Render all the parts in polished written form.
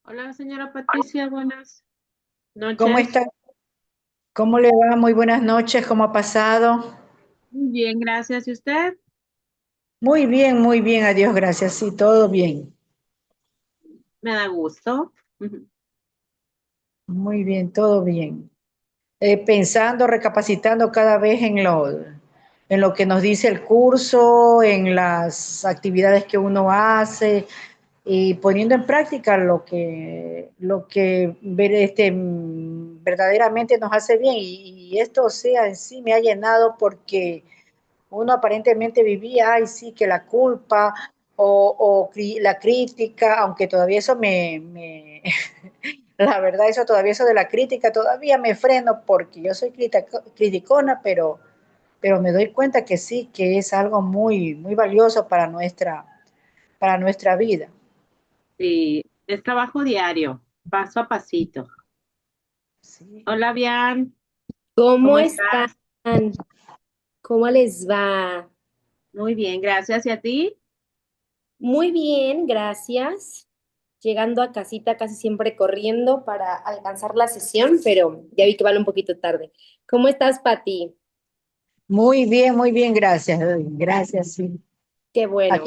Hola, señora Patricia, buenas ¿Cómo noches. está? ¿Cómo le va? Muy buenas noches. ¿Cómo ha pasado? Muy bien, gracias. ¿Y usted? Muy bien, adiós, gracias. Sí, todo bien. Me da gusto. Ujú. Muy bien, todo bien. Pensando, recapacitando cada vez en lo que nos dice el curso, en las actividades que uno hace y poniendo en práctica lo que verdaderamente nos hace bien. Y esto, o sea, en sí me ha llenado porque uno aparentemente vivía, ay, sí, que la culpa la crítica, aunque todavía la verdad, eso todavía, eso de la crítica, todavía me freno porque yo soy criticona, pero me doy cuenta que sí, que es algo muy valioso para nuestra vida. Sí, es trabajo diario, paso a pasito. Sí. Hola, Bian, ¿Cómo ¿cómo están? estás? ¿Cómo les va? Muy bien, gracias. ¿Y a ti? Muy bien, gracias. Llegando a casita casi siempre corriendo para alcanzar la sesión, pero ya vi que van un poquito tarde. ¿Cómo estás, Pati? Muy bien, gracias, gracias, sí. Qué Aquí bueno.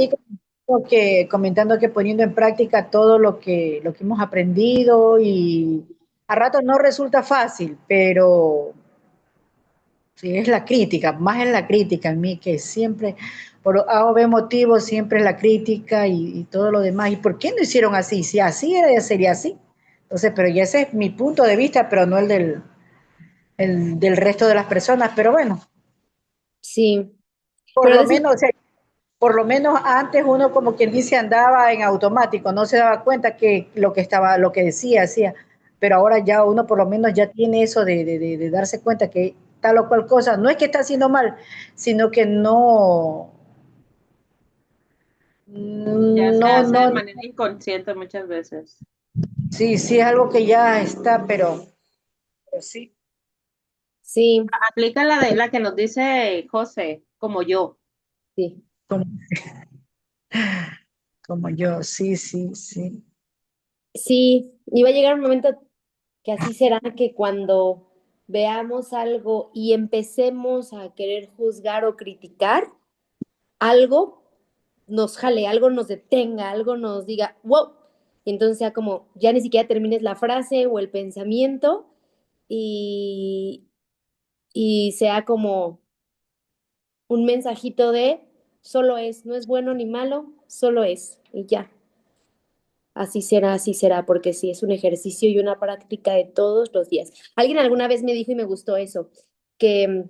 comentando que poniendo en práctica todo lo que hemos aprendido y a rato no resulta fácil, pero sí es la crítica, más es la crítica en mí que siempre, por A o B motivo, siempre es la crítica y todo lo demás. ¿Y por qué no hicieron así? Si así era, ya sería así. Entonces, pero ya ese es mi punto de vista, pero no el del resto de las personas. Pero bueno, Sí, por pero lo de eso, menos, o sea, por lo menos antes uno como quien dice andaba en automático, no se daba cuenta que lo que estaba, lo que decía, hacía, pero ahora ya uno por lo menos ya tiene eso de darse cuenta que tal o cual cosa, no es que está haciendo mal, sino que Ya se no, hace de no, manera inconsciente muchas veces. sí, sí es algo que ya está, pero sí, sí, Aplica la de la que nos dice José, como yo. sí. como, como yo, sí, sí, sí. Sí, y va a llegar un momento que así será que cuando veamos algo y empecemos a querer juzgar o criticar, algo nos jale, algo nos detenga, algo nos diga, wow. Y entonces sea como, ya ni siquiera termines la frase o el pensamiento y, y sea como un mensajito de solo es, no es bueno ni malo, solo es y ya. Así será, porque sí, es un ejercicio y una práctica de todos los días. Alguien alguna vez me dijo y me gustó eso, que,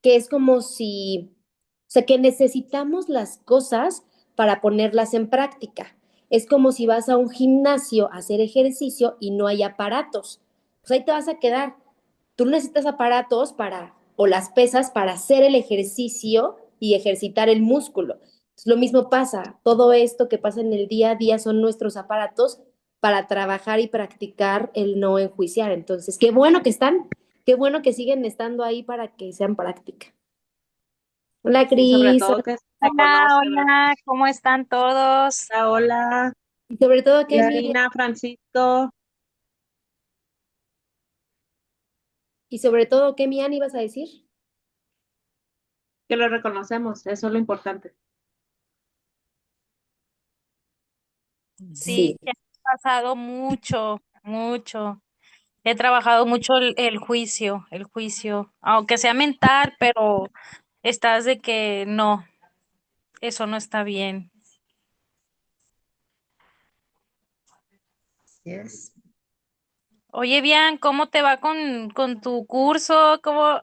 que es como si, o sea, que necesitamos las cosas para ponerlas en práctica. Es como si vas a un gimnasio a hacer ejercicio y no hay aparatos. Pues ahí te vas a quedar. Tú necesitas aparatos para, o las pesas para hacer el ejercicio y ejercitar el músculo. Entonces, lo mismo pasa. Todo esto que pasa en el día a día son nuestros aparatos para trabajar y practicar el no enjuiciar. Entonces, qué bueno que están. Qué bueno que siguen estando ahí para que sean práctica. Hola, Y sobre Cris. todo que se Hola, conoce, ¿verdad? hola, ¿cómo están todos? Hola, hola, Y sobre todo, ¿qué, Miriam? Karina, Francisco, Y sobre todo, ¿qué, Mian, ibas a decir? que lo reconocemos, eso es lo importante. Sí, Sí. ya he pasado mucho, mucho. He trabajado mucho el juicio, aunque sea mental, pero estás de que no, eso no está bien. Yes. Oye, bien, ¿cómo te va con tu curso? ¿Cómo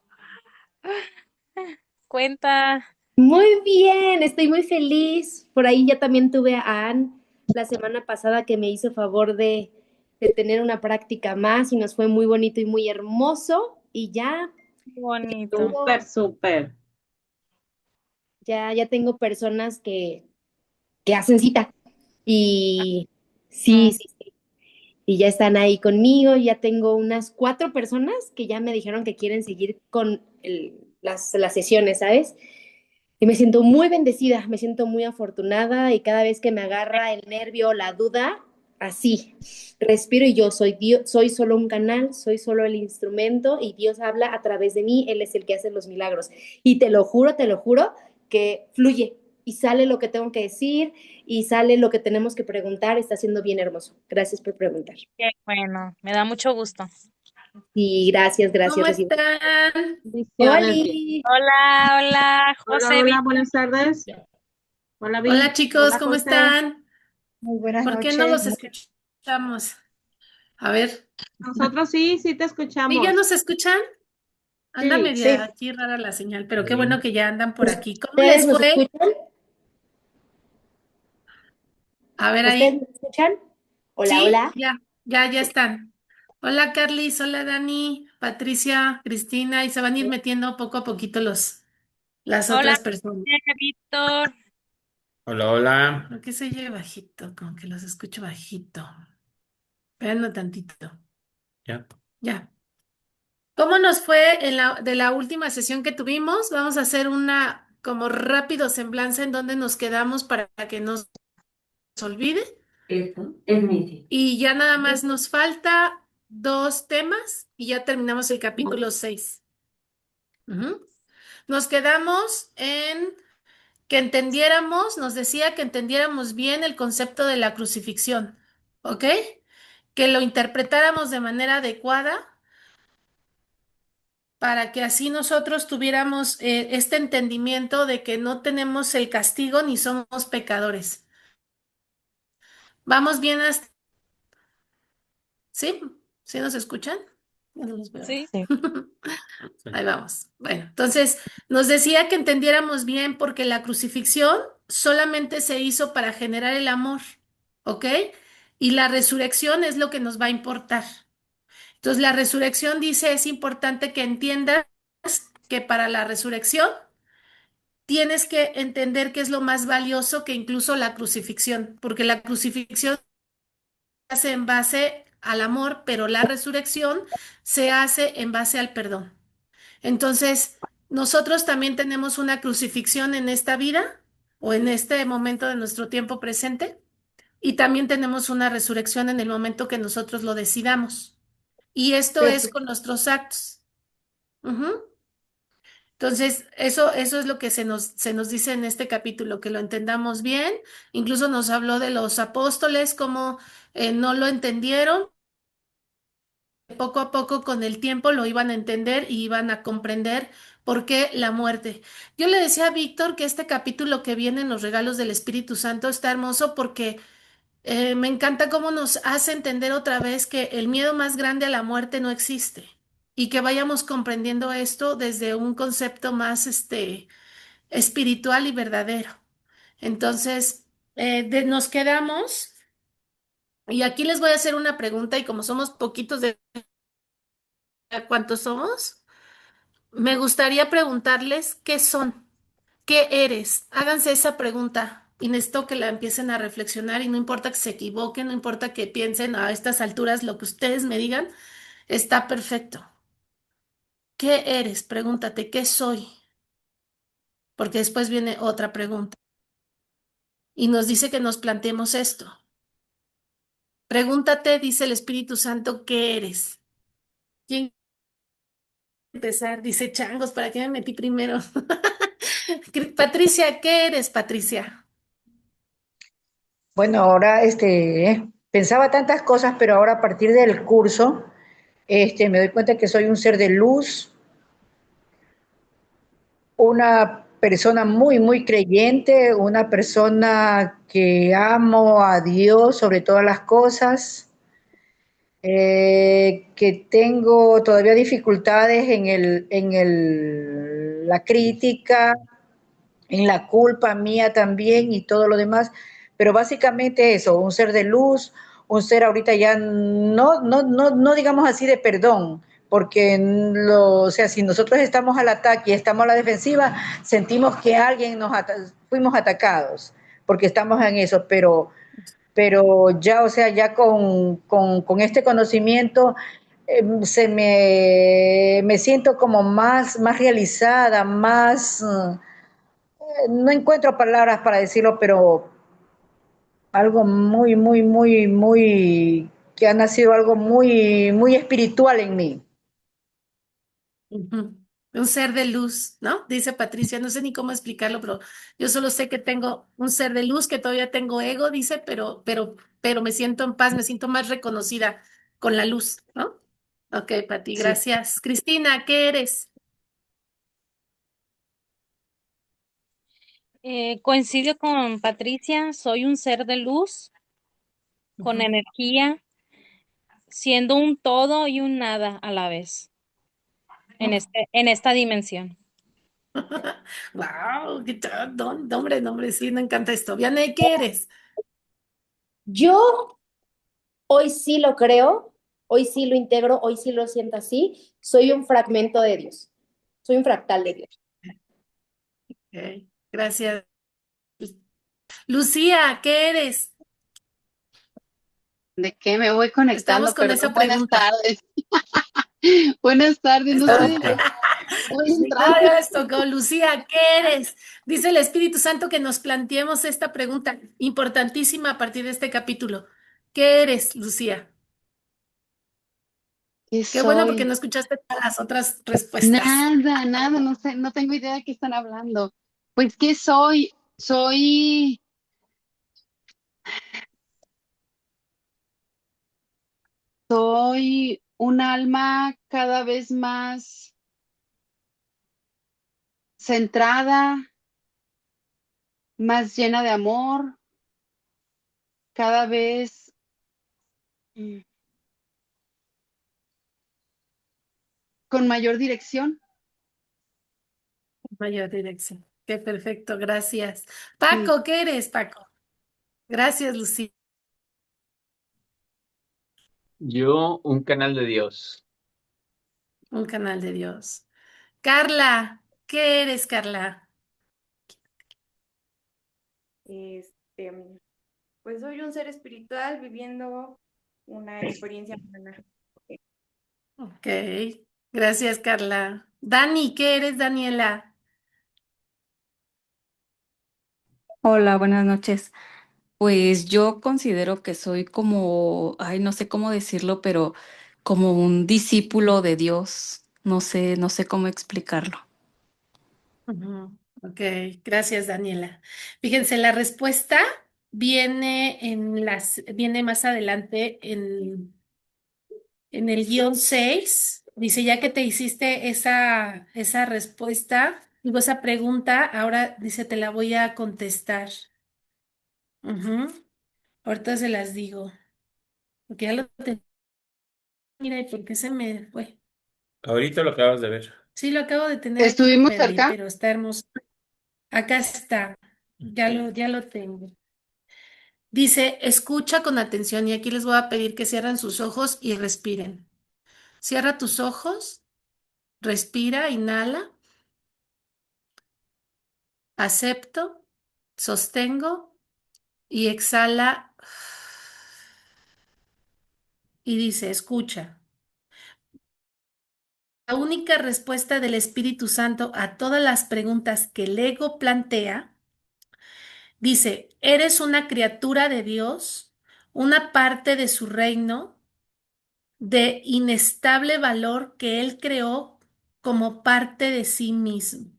cuenta? Muy bien, estoy muy feliz. Por ahí ya también tuve a Ann la semana pasada que me hizo favor de tener una práctica más y nos fue muy bonito y muy hermoso. Y ya Qué bonito. Súper, tengo, súper. ya tengo personas que hacen cita. Y sí, Mm. sí, sí. Y ya están ahí conmigo. Ya tengo unas 4 personas que ya me dijeron que quieren seguir con las sesiones, ¿sabes? Y me siento muy bendecida, me siento muy afortunada y cada vez que me agarra el nervio o la duda, así, respiro y yo soy Dios, soy solo un canal, soy solo el instrumento y Dios habla a través de mí, Él es el que hace los milagros. Y te lo juro, que fluye y sale lo que tengo que decir y sale lo que tenemos que preguntar, está siendo bien hermoso. Gracias por preguntar. Qué bueno, me da mucho gusto. Y gracias, ¿Cómo gracias, Rocío. están? Bendiciones. ¡Holi! Hola, hola, Hola, José. hola, buenas tardes. Hola, Hola Vi. chicos, Hola, ¿cómo José. están? Muy buenas ¿Por qué no noches. los escuchamos? A ver, Nosotros sí te ¿sí ya escuchamos. nos escuchan? Anda Sí, media Sí, aquí rara la señal, pero qué bueno que ya andan por aquí. ¿Cómo ¿Ustedes les nos fue? escuchan? A ver ¿Ustedes ahí. nos escuchan? Hola, Sí, hola. ya están. Hola Carlis, hola Dani, Patricia, Cristina, y se van a ir metiendo poco a poquito las Hola, otras personas. Víctor. Hola, hola. ¿Por qué se oye bajito? Como que los escucho bajito. Espérame tantito. Ya. Ya. ¿Cómo nos fue de la última sesión que tuvimos? Vamos a hacer una como rápido semblanza en donde nos quedamos para que no se olvide. Esto es Missy. Y ya nada más nos falta dos temas y ya terminamos el capítulo 6. Nos quedamos en que entendiéramos, nos decía que entendiéramos bien el concepto de la crucifixión, ¿ok? Que lo interpretáramos de manera adecuada para que así nosotros tuviéramos este entendimiento de que no tenemos el castigo ni somos pecadores. ¿Vamos bien hasta... ¿Sí? ¿Sí nos escuchan? Ya no los veo. Sí. sí. Ahí vamos. Bueno, entonces nos decía que entendiéramos bien porque la crucifixión solamente se hizo para generar el amor, ¿ok? Y la resurrección es lo que nos va a importar. Entonces la resurrección dice, es importante que entiendas que para la resurrección tienes que entender que es lo más valioso que incluso la crucifixión, porque la crucifixión se hace en base al amor, pero la resurrección se hace en base al perdón. Entonces, nosotros también tenemos una crucifixión en esta vida o en este momento de nuestro tiempo presente y también tenemos una resurrección en el momento que nosotros lo decidamos. Y esto es Sí. con nuestros actos. Ujú. Entonces, eso es lo que se nos dice en este capítulo, que lo entendamos bien. Incluso nos habló de los apóstoles, cómo no lo entendieron. Poco a poco, con el tiempo, lo iban a entender y iban a comprender por qué la muerte. Yo le decía a Víctor que este capítulo que viene en los regalos del Espíritu Santo está hermoso porque me encanta cómo nos hace entender otra vez que el miedo más grande a la muerte no existe y que vayamos comprendiendo esto desde un concepto más espiritual y verdadero. Entonces, nos quedamos, y aquí les voy a hacer una pregunta, y como somos poquitos de cuántos somos, me gustaría preguntarles qué son, qué eres. Háganse esa pregunta y necesito que la empiecen a reflexionar y no importa que se equivoquen, no importa que piensen a estas alturas, lo que ustedes me digan está perfecto. ¿Qué eres? Pregúntate, ¿qué soy? Porque después viene otra pregunta y nos dice que nos planteemos esto. Pregúntate, dice el Espíritu Santo, ¿qué eres? ¿Quién quiere empezar? Dice Changos, ¿para qué me metí primero? Patricia, ¿qué eres, Patricia? Bueno, ahora pensaba tantas cosas, pero ahora a partir del curso, me doy cuenta que soy un ser de luz, una persona muy, muy creyente, una persona que amo a Dios sobre todas las cosas, que tengo todavía dificultades la crítica, en la culpa mía también y todo lo demás, pero básicamente eso, un ser de luz, un ser ahorita ya no digamos así de perdón, porque o sea, si nosotros estamos al ataque y estamos a la defensiva, sentimos que fuimos atacados, porque estamos en eso, pero ya, o sea, ya con este conocimiento me siento como más realizada, más, no encuentro palabras para decirlo, pero algo muy, muy, muy, muy, que ha nacido algo muy, muy espiritual en mí. Ujú. Un ser de luz, ¿no? Dice Patricia, no sé ni cómo explicarlo, pero yo solo sé que tengo un ser de luz, que todavía tengo ego, dice, pero me siento en paz, me siento más reconocida con la luz, ¿no? Ok, Pati, Sí. gracias. Cristina, ¿qué eres? Coincido con Patricia, soy un ser de luz, con Ujú. energía, siendo un todo y un nada a la vez, en esta dimensión. Wow, qué nombre, nombre, sí, me encanta esto. Viane, ¿qué eres? Yo hoy sí lo creo, hoy sí lo integro, hoy sí lo siento así. Soy un fragmento de Dios, soy un fractal de Dios. Ok, gracias. Lucía, ¿qué eres? ¿De qué me voy Estamos conectando? con Perdón, esa buenas pregunta. tardes. Buenas tardes, no sé, voy Ah, entrando. ya les tocó. Lucía, ¿qué eres? Dice el Espíritu Santo que nos planteemos esta pregunta importantísima a partir de este capítulo. ¿Qué eres, Lucía? ¿Qué Qué bueno porque soy? no escuchaste todas las otras respuestas. Nada, nada, no sé, no tengo idea de qué están hablando. Pues, ¿qué soy? Soy un alma cada vez más centrada, más llena de amor, cada vez mm, con mayor dirección. Mayor dirección. Qué perfecto, gracias. Sí. Paco, ¿qué eres, Paco? Gracias, Lucía. Yo, un canal de Dios. Un canal de Dios. Carla, ¿qué eres, Carla? Este, pues soy un ser espiritual viviendo una experiencia humana. Ok, gracias, Carla. Dani, ¿qué eres, Daniela? Hola, buenas noches. Pues yo considero que soy como, ay, no sé cómo decirlo, pero como un discípulo de Dios. No sé cómo explicarlo. Ujú. Ok, gracias, Daniela. Fíjense, la respuesta viene más adelante en el guión 6. Dice, ya que te hiciste esa respuesta, digo, esa pregunta, ahora dice, te la voy a contestar. Ujú. Ahorita se las digo, porque ya lo tengo. Mira, ¿y por qué se me fue? Ahorita lo acabas de ver. Sí, lo acabo de tener aquí, ¿Estuvimos Perry, cerca? pero está hermoso. Acá está, Ok. ya lo tengo. Dice, escucha con atención y aquí les voy a pedir que cierren sus ojos y respiren. Cierra tus ojos, respira, inhala, acepto, sostengo y exhala y dice, escucha. La única respuesta del Espíritu Santo a todas las preguntas que el ego plantea, dice, eres una criatura de Dios, una parte de su reino de inestable valor que él creó como parte de sí mismo.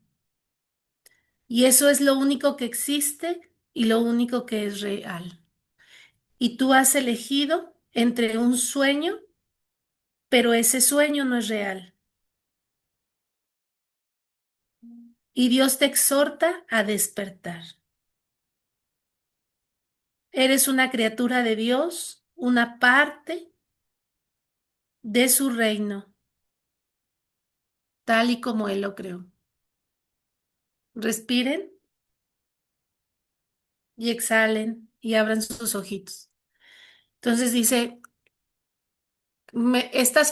Y eso es lo único que existe y lo único que es real. Y tú has elegido entre un sueño, pero ese sueño no es real. Y Dios te exhorta a despertar. Eres una criatura de Dios, una parte de su reino, tal y como Él lo creó. Respiren y exhalen y abran sus ojitos. Entonces dice, esta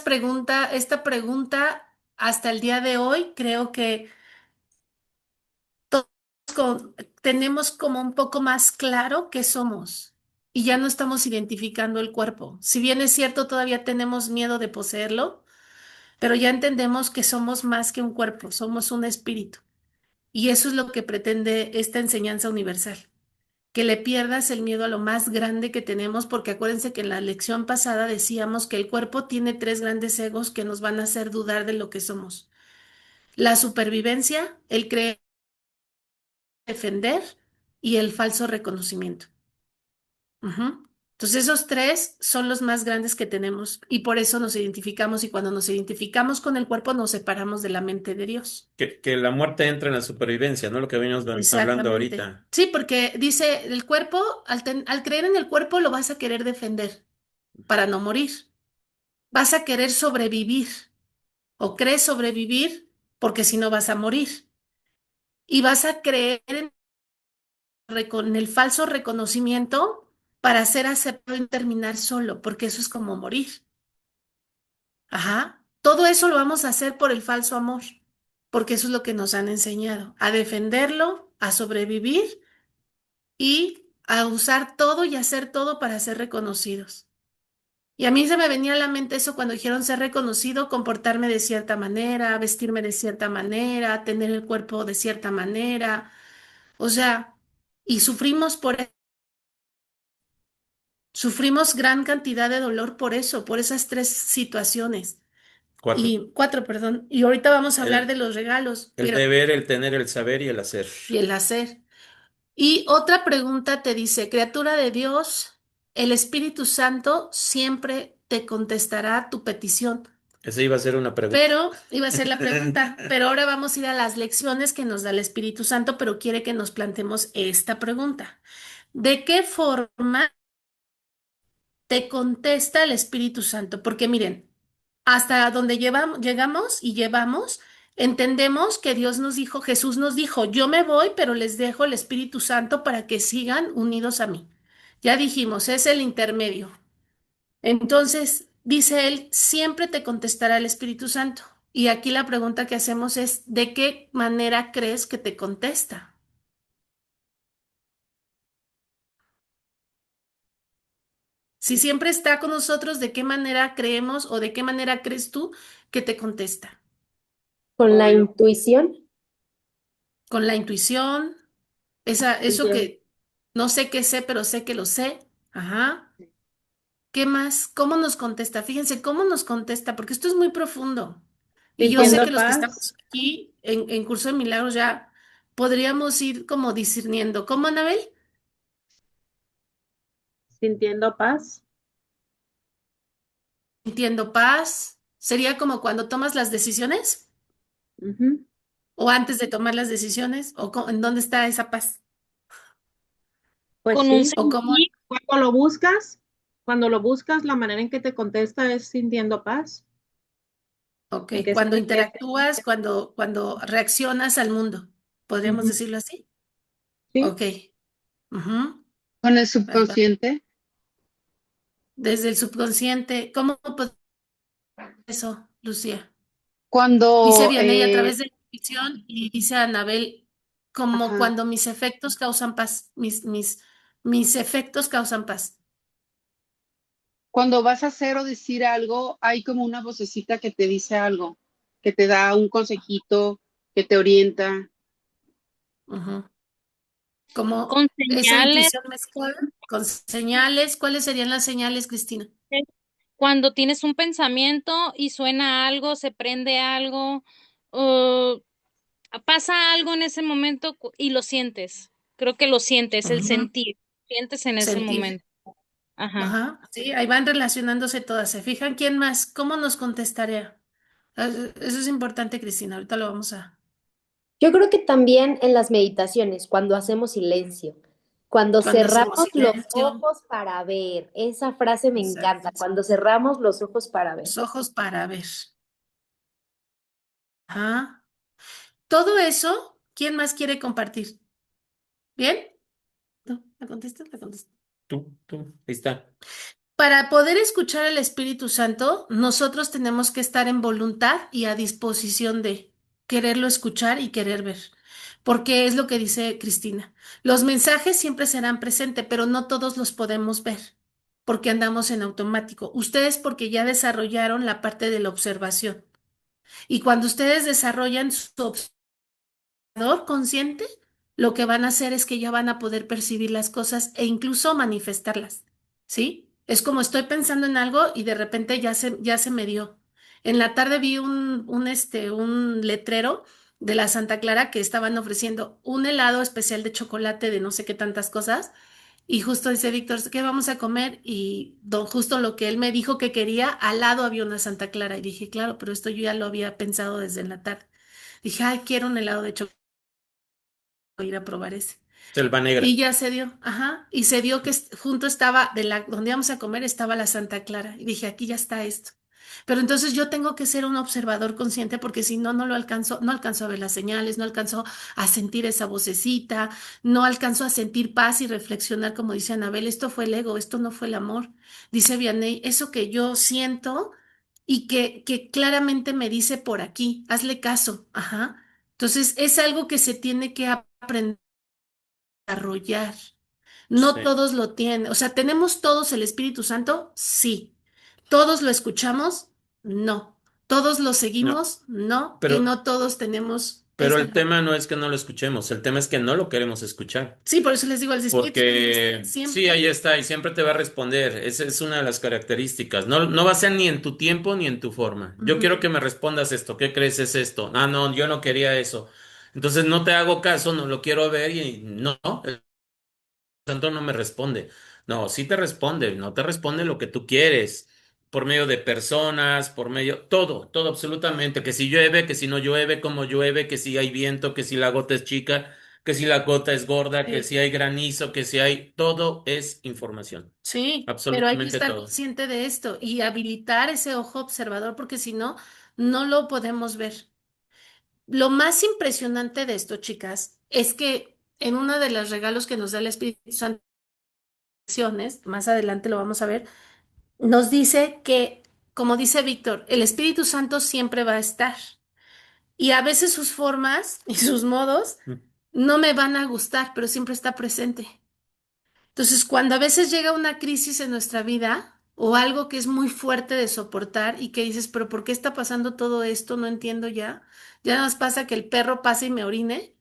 pregunta hasta el día de hoy creo que todos tenemos como un poco más claro qué somos y ya no estamos identificando el cuerpo. Si bien es cierto, todavía tenemos miedo de poseerlo, pero ya entendemos que somos más que un cuerpo, somos un espíritu. Y eso es lo que pretende esta enseñanza universal. que le pierdas el miedo a lo más grande que tenemos, porque acuérdense que en la lección pasada decíamos que el cuerpo tiene tres grandes egos que nos van a hacer dudar de lo que somos. La supervivencia, el creer, defender y el falso reconocimiento. Ujú. Entonces esos tres son los más grandes que tenemos y por eso nos identificamos y cuando nos identificamos con el cuerpo nos separamos de la mente de Dios. Que la muerte entra en la supervivencia, ¿no? Lo que venimos hablando Exactamente. ahorita. Sí, porque dice el cuerpo, al creer en el cuerpo lo vas a querer defender para no morir. Vas a querer sobrevivir o crees sobrevivir porque si no vas a morir. Y vas a creer en el falso reconocimiento para ser aceptado y terminar solo, porque eso es como morir. Ajá. Todo eso lo vamos a hacer por el falso amor, porque eso es lo que nos han enseñado, a defenderlo, a sobrevivir y a usar todo y hacer todo para ser reconocidos. Y a mí se me venía a la mente eso cuando dijeron ser reconocido, comportarme de cierta manera, vestirme de cierta manera, tener el cuerpo de cierta manera. O sea, y sufrimos sufrimos gran cantidad de dolor por eso, por esas tres situaciones. Cuatro. Y cuatro, perdón. Y ahorita vamos a hablar de El, los regalos, el deber, el tener, el saber y el hacer. y el hacer. Y otra pregunta te dice, criatura de Dios, el Espíritu Santo siempre te contestará tu petición. Esa iba a ser una pregunta. Pero iba a ser la pregunta, pero ahora vamos a ir a las lecciones que nos da el Espíritu Santo, pero quiere que nos planteemos esta pregunta. ¿De qué forma te contesta el Espíritu Santo? Porque miren, hasta donde llegamos y llevamos, entendemos que Dios nos dijo, Jesús nos dijo, yo me voy, pero les dejo el Espíritu Santo para que sigan unidos a mí. Ya dijimos, es el intermedio. Entonces, dice él, siempre te contestará el Espíritu Santo. Y aquí la pregunta que hacemos es, ¿de qué manera crees que te contesta? Si siempre está con nosotros, ¿de qué manera creemos o de qué manera crees tú que te contesta? Con la intuición, Con la intuición, eso Entiendo. que no sé qué sé, pero sé que lo sé. Ajá. ¿Qué más? ¿Cómo nos contesta? Fíjense cómo nos contesta, porque esto es muy profundo. Y yo sé que Sintiendo los que paz, estamos aquí en Curso de Milagros ya podríamos ir como discerniendo. ¿Cómo, Anabel? sintiendo paz. Sintiendo paz. ¿Sería como cuando tomas las decisiones? Ujú. ¿O antes de tomar las decisiones? ¿O en dónde está esa paz? Pues Con un sí, ¿O cómo? sentir, cuando lo buscas, la manera en que te contesta es sintiendo paz, Ok, en que se cuando manifiesta. interactúas, cuando reaccionas al mundo, ¿podríamos Ujú. decirlo así? Sí, Ok. Ujú. Con el Va- va. subconsciente, Desde el subconsciente, ¿cómo puede eso, Lucía? Dice cuando, Vianey a través de la intuición y dice Anabel, como ajá, cuando mis efectos causan paz, mis efectos causan paz. cuando vas a hacer o decir algo, hay como una vocecita que te dice algo, que te da un consejito, que te orienta. Ujú. Como con esa señales. intuición mezclada con señales, ¿cuáles serían las señales, Cristina? Cuando tienes un pensamiento y suena algo, se prende algo, o pasa algo en ese momento y lo sientes. Creo que lo sientes, el Ujú. sentir. Sientes en ese Sentir. momento. Ajá. Ajá, sí, ahí van relacionándose todas. ¿Se fijan quién más? ¿Cómo nos contestaría? Eso es importante, Cristina. Ahorita lo vamos a. yo creo que también en las meditaciones, cuando hacemos silencio, cuando Cuando hacemos cerramos los silencio, ojos para ver, esa frase me encanta, exacto. cuando cerramos los ojos para ver. Los ojos para ver. Ajá. Todo eso, ¿quién más quiere compartir? ¿Bien? No, ¿la contestas? La contestas. Ahí está. Para poder escuchar al Espíritu Santo, nosotros tenemos que estar en voluntad y a disposición de quererlo escuchar y querer ver, porque es lo que dice Cristina. Los mensajes siempre serán presentes, pero no todos los podemos ver, porque andamos en automático. Ustedes porque ya desarrollaron la parte de la observación. Y cuando ustedes desarrollan su observador consciente, lo que van a hacer es que ya van a poder percibir las cosas e incluso manifestarlas, ¿sí? Es como estoy pensando en algo y de repente ya se me dio. En la tarde vi un letrero de la Santa Clara que estaban ofreciendo un helado especial de chocolate de no sé qué tantas cosas. Y justo dice Víctor, ¿qué vamos a comer? Y justo lo que él me dijo que quería, al lado había una Santa Clara. Y dije, claro, pero esto yo ya lo había pensado desde la tarde. Dije, ay, quiero un helado de chocolate, voy a ir a probar ese. Selva Negra. Y ya se dio, ajá, y se dio que junto estaba, donde íbamos a comer estaba la Santa Clara. Y dije, aquí ya está esto. Pero entonces yo tengo que ser un observador consciente porque si no, no alcanzo a ver las señales, no alcanzo a sentir esa vocecita, no alcanzo a sentir paz y reflexionar, como dice Anabel, esto fue el ego, esto no fue el amor. Dice Vianney, eso que yo siento y que claramente me dice por aquí, hazle caso, ajá. Entonces es algo que se tiene que aprender desarrollar. No Sí. todos lo tienen. O sea, ¿tenemos todos el Espíritu Santo? Sí. ¿Todos lo escuchamos? No. ¿Todos lo No, seguimos? No. Y pero, no todos tenemos pero esa. el tema no es que no lo escuchemos, el tema es que no lo queremos escuchar. Sí, por eso les digo, el Espíritu Santo está Porque sí, siempre. ahí está, y siempre te va a responder. Esa es una de las características. No, no va a ser ni en tu tiempo ni en tu forma. Yo quiero Ujú. que me respondas esto. ¿Qué crees es esto? Ah, no, yo no quería eso. Entonces no te hago caso, no lo quiero ver y no, el santo no me responde. No, sí te responde, no te responde lo que tú quieres. Por medio de personas, por medio, todo, todo absolutamente. Que si llueve, que si no llueve, cómo llueve, que si hay viento, que si la gota es chica, que si la gota es gorda, que Sí, si hay granizo, que si hay, todo es información. sí, pero hay que Absolutamente estar todo. consciente de esto y habilitar ese ojo observador porque si no, no lo podemos ver. Lo más impresionante de esto, chicas, es que en uno de los regalos que nos da el Espíritu Santo, más adelante lo vamos a ver, nos dice que, como dice Víctor, el Espíritu Santo siempre va a estar. Y a veces sus formas y sus modos Mm. no me van a gustar, pero siempre está presente. Entonces, cuando a veces llega una crisis en nuestra vida o algo que es muy fuerte de soportar y que dices, pero ¿por qué está pasando todo esto? No entiendo ya. Ya nos pasa que el perro pase y me orine.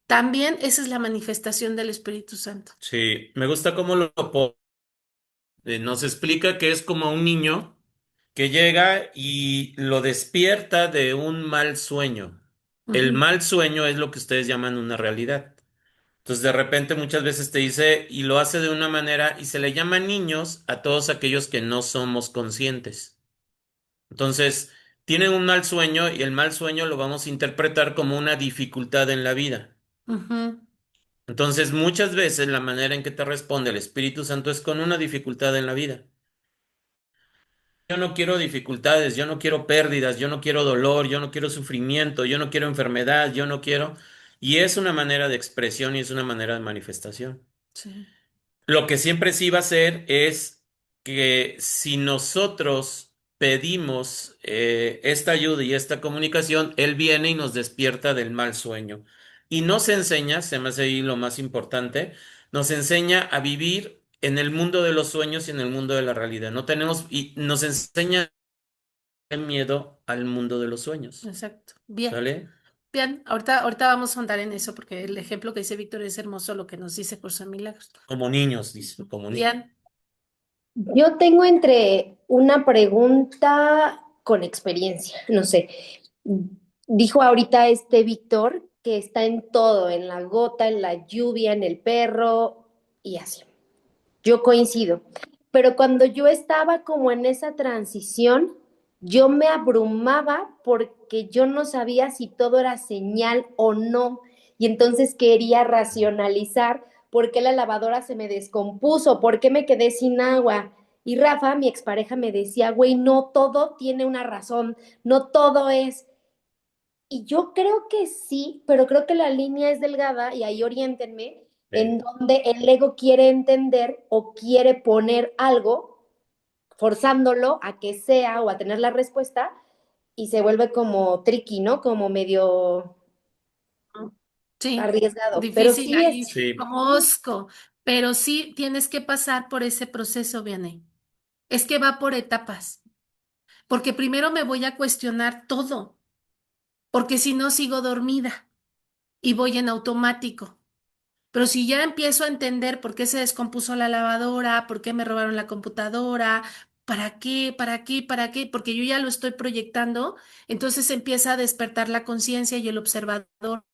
También esa es la manifestación del Espíritu Santo. Sí, me gusta cómo nos explica que es como un niño que llega y lo despierta de un mal sueño. El Ujú, mal sueño es lo que ustedes llaman una realidad. Entonces de repente muchas veces te dice y lo hace de una manera y se le llama niños a todos aquellos que no somos conscientes. Entonces tienen un mal sueño y el mal sueño lo vamos a interpretar como una dificultad en la vida. ujú. Entonces muchas veces la manera en que te responde el Espíritu Santo es con una dificultad en la vida. Yo no quiero dificultades, yo no quiero pérdidas, yo no quiero dolor, yo no quiero sufrimiento, yo no quiero enfermedad, yo no quiero... Y es una manera de expresión y es una manera de manifestación. Sí. Lo que siempre sí va a ser es que si nosotros pedimos esta ayuda y esta comunicación, Él viene y nos despierta del mal sueño. Y nos enseña, se me hace ahí lo más importante, nos enseña a vivir en el mundo de los sueños y en el mundo de la realidad. No tenemos, y nos enseña el miedo al mundo de los sueños. Exacto. Bien, ¿Sale? bien. Ahorita vamos a andar en eso porque el ejemplo que dice Víctor es hermoso lo que nos dice por San Milagros. Como niños, dice, como niños. Bien. Yo tengo entre una pregunta con experiencia, no sé. Dijo ahorita este Víctor que está en todo, en la gota, en la lluvia, en el perro y así. Yo coincido. Pero cuando yo estaba como en esa transición, yo me abrumaba porque yo no sabía si todo era señal o no. Y entonces quería racionalizar por qué la lavadora se me descompuso, por qué me quedé sin agua. Y Rafa, mi expareja, me decía, güey, no todo tiene una razón, no todo es. Y yo creo que sí, pero creo que la línea es delgada y ahí oriéntenme en donde el ego quiere entender o quiere poner algo, forzándolo a que sea o a tener la respuesta y se vuelve como tricky, ¿no? Como medio Sí, arriesgado. Pero difícil sí es, ahí, Sí. como osco, pero sí tienes que pasar por ese proceso, Vianney. Es que va por etapas, porque primero me voy a cuestionar todo, porque si no sigo dormida y voy en automático. Pero si ya empiezo a entender por qué se descompuso la lavadora, por qué me robaron la computadora, para qué, para qué, para qué, porque yo ya lo estoy proyectando, entonces empieza a despertar la conciencia y el observador.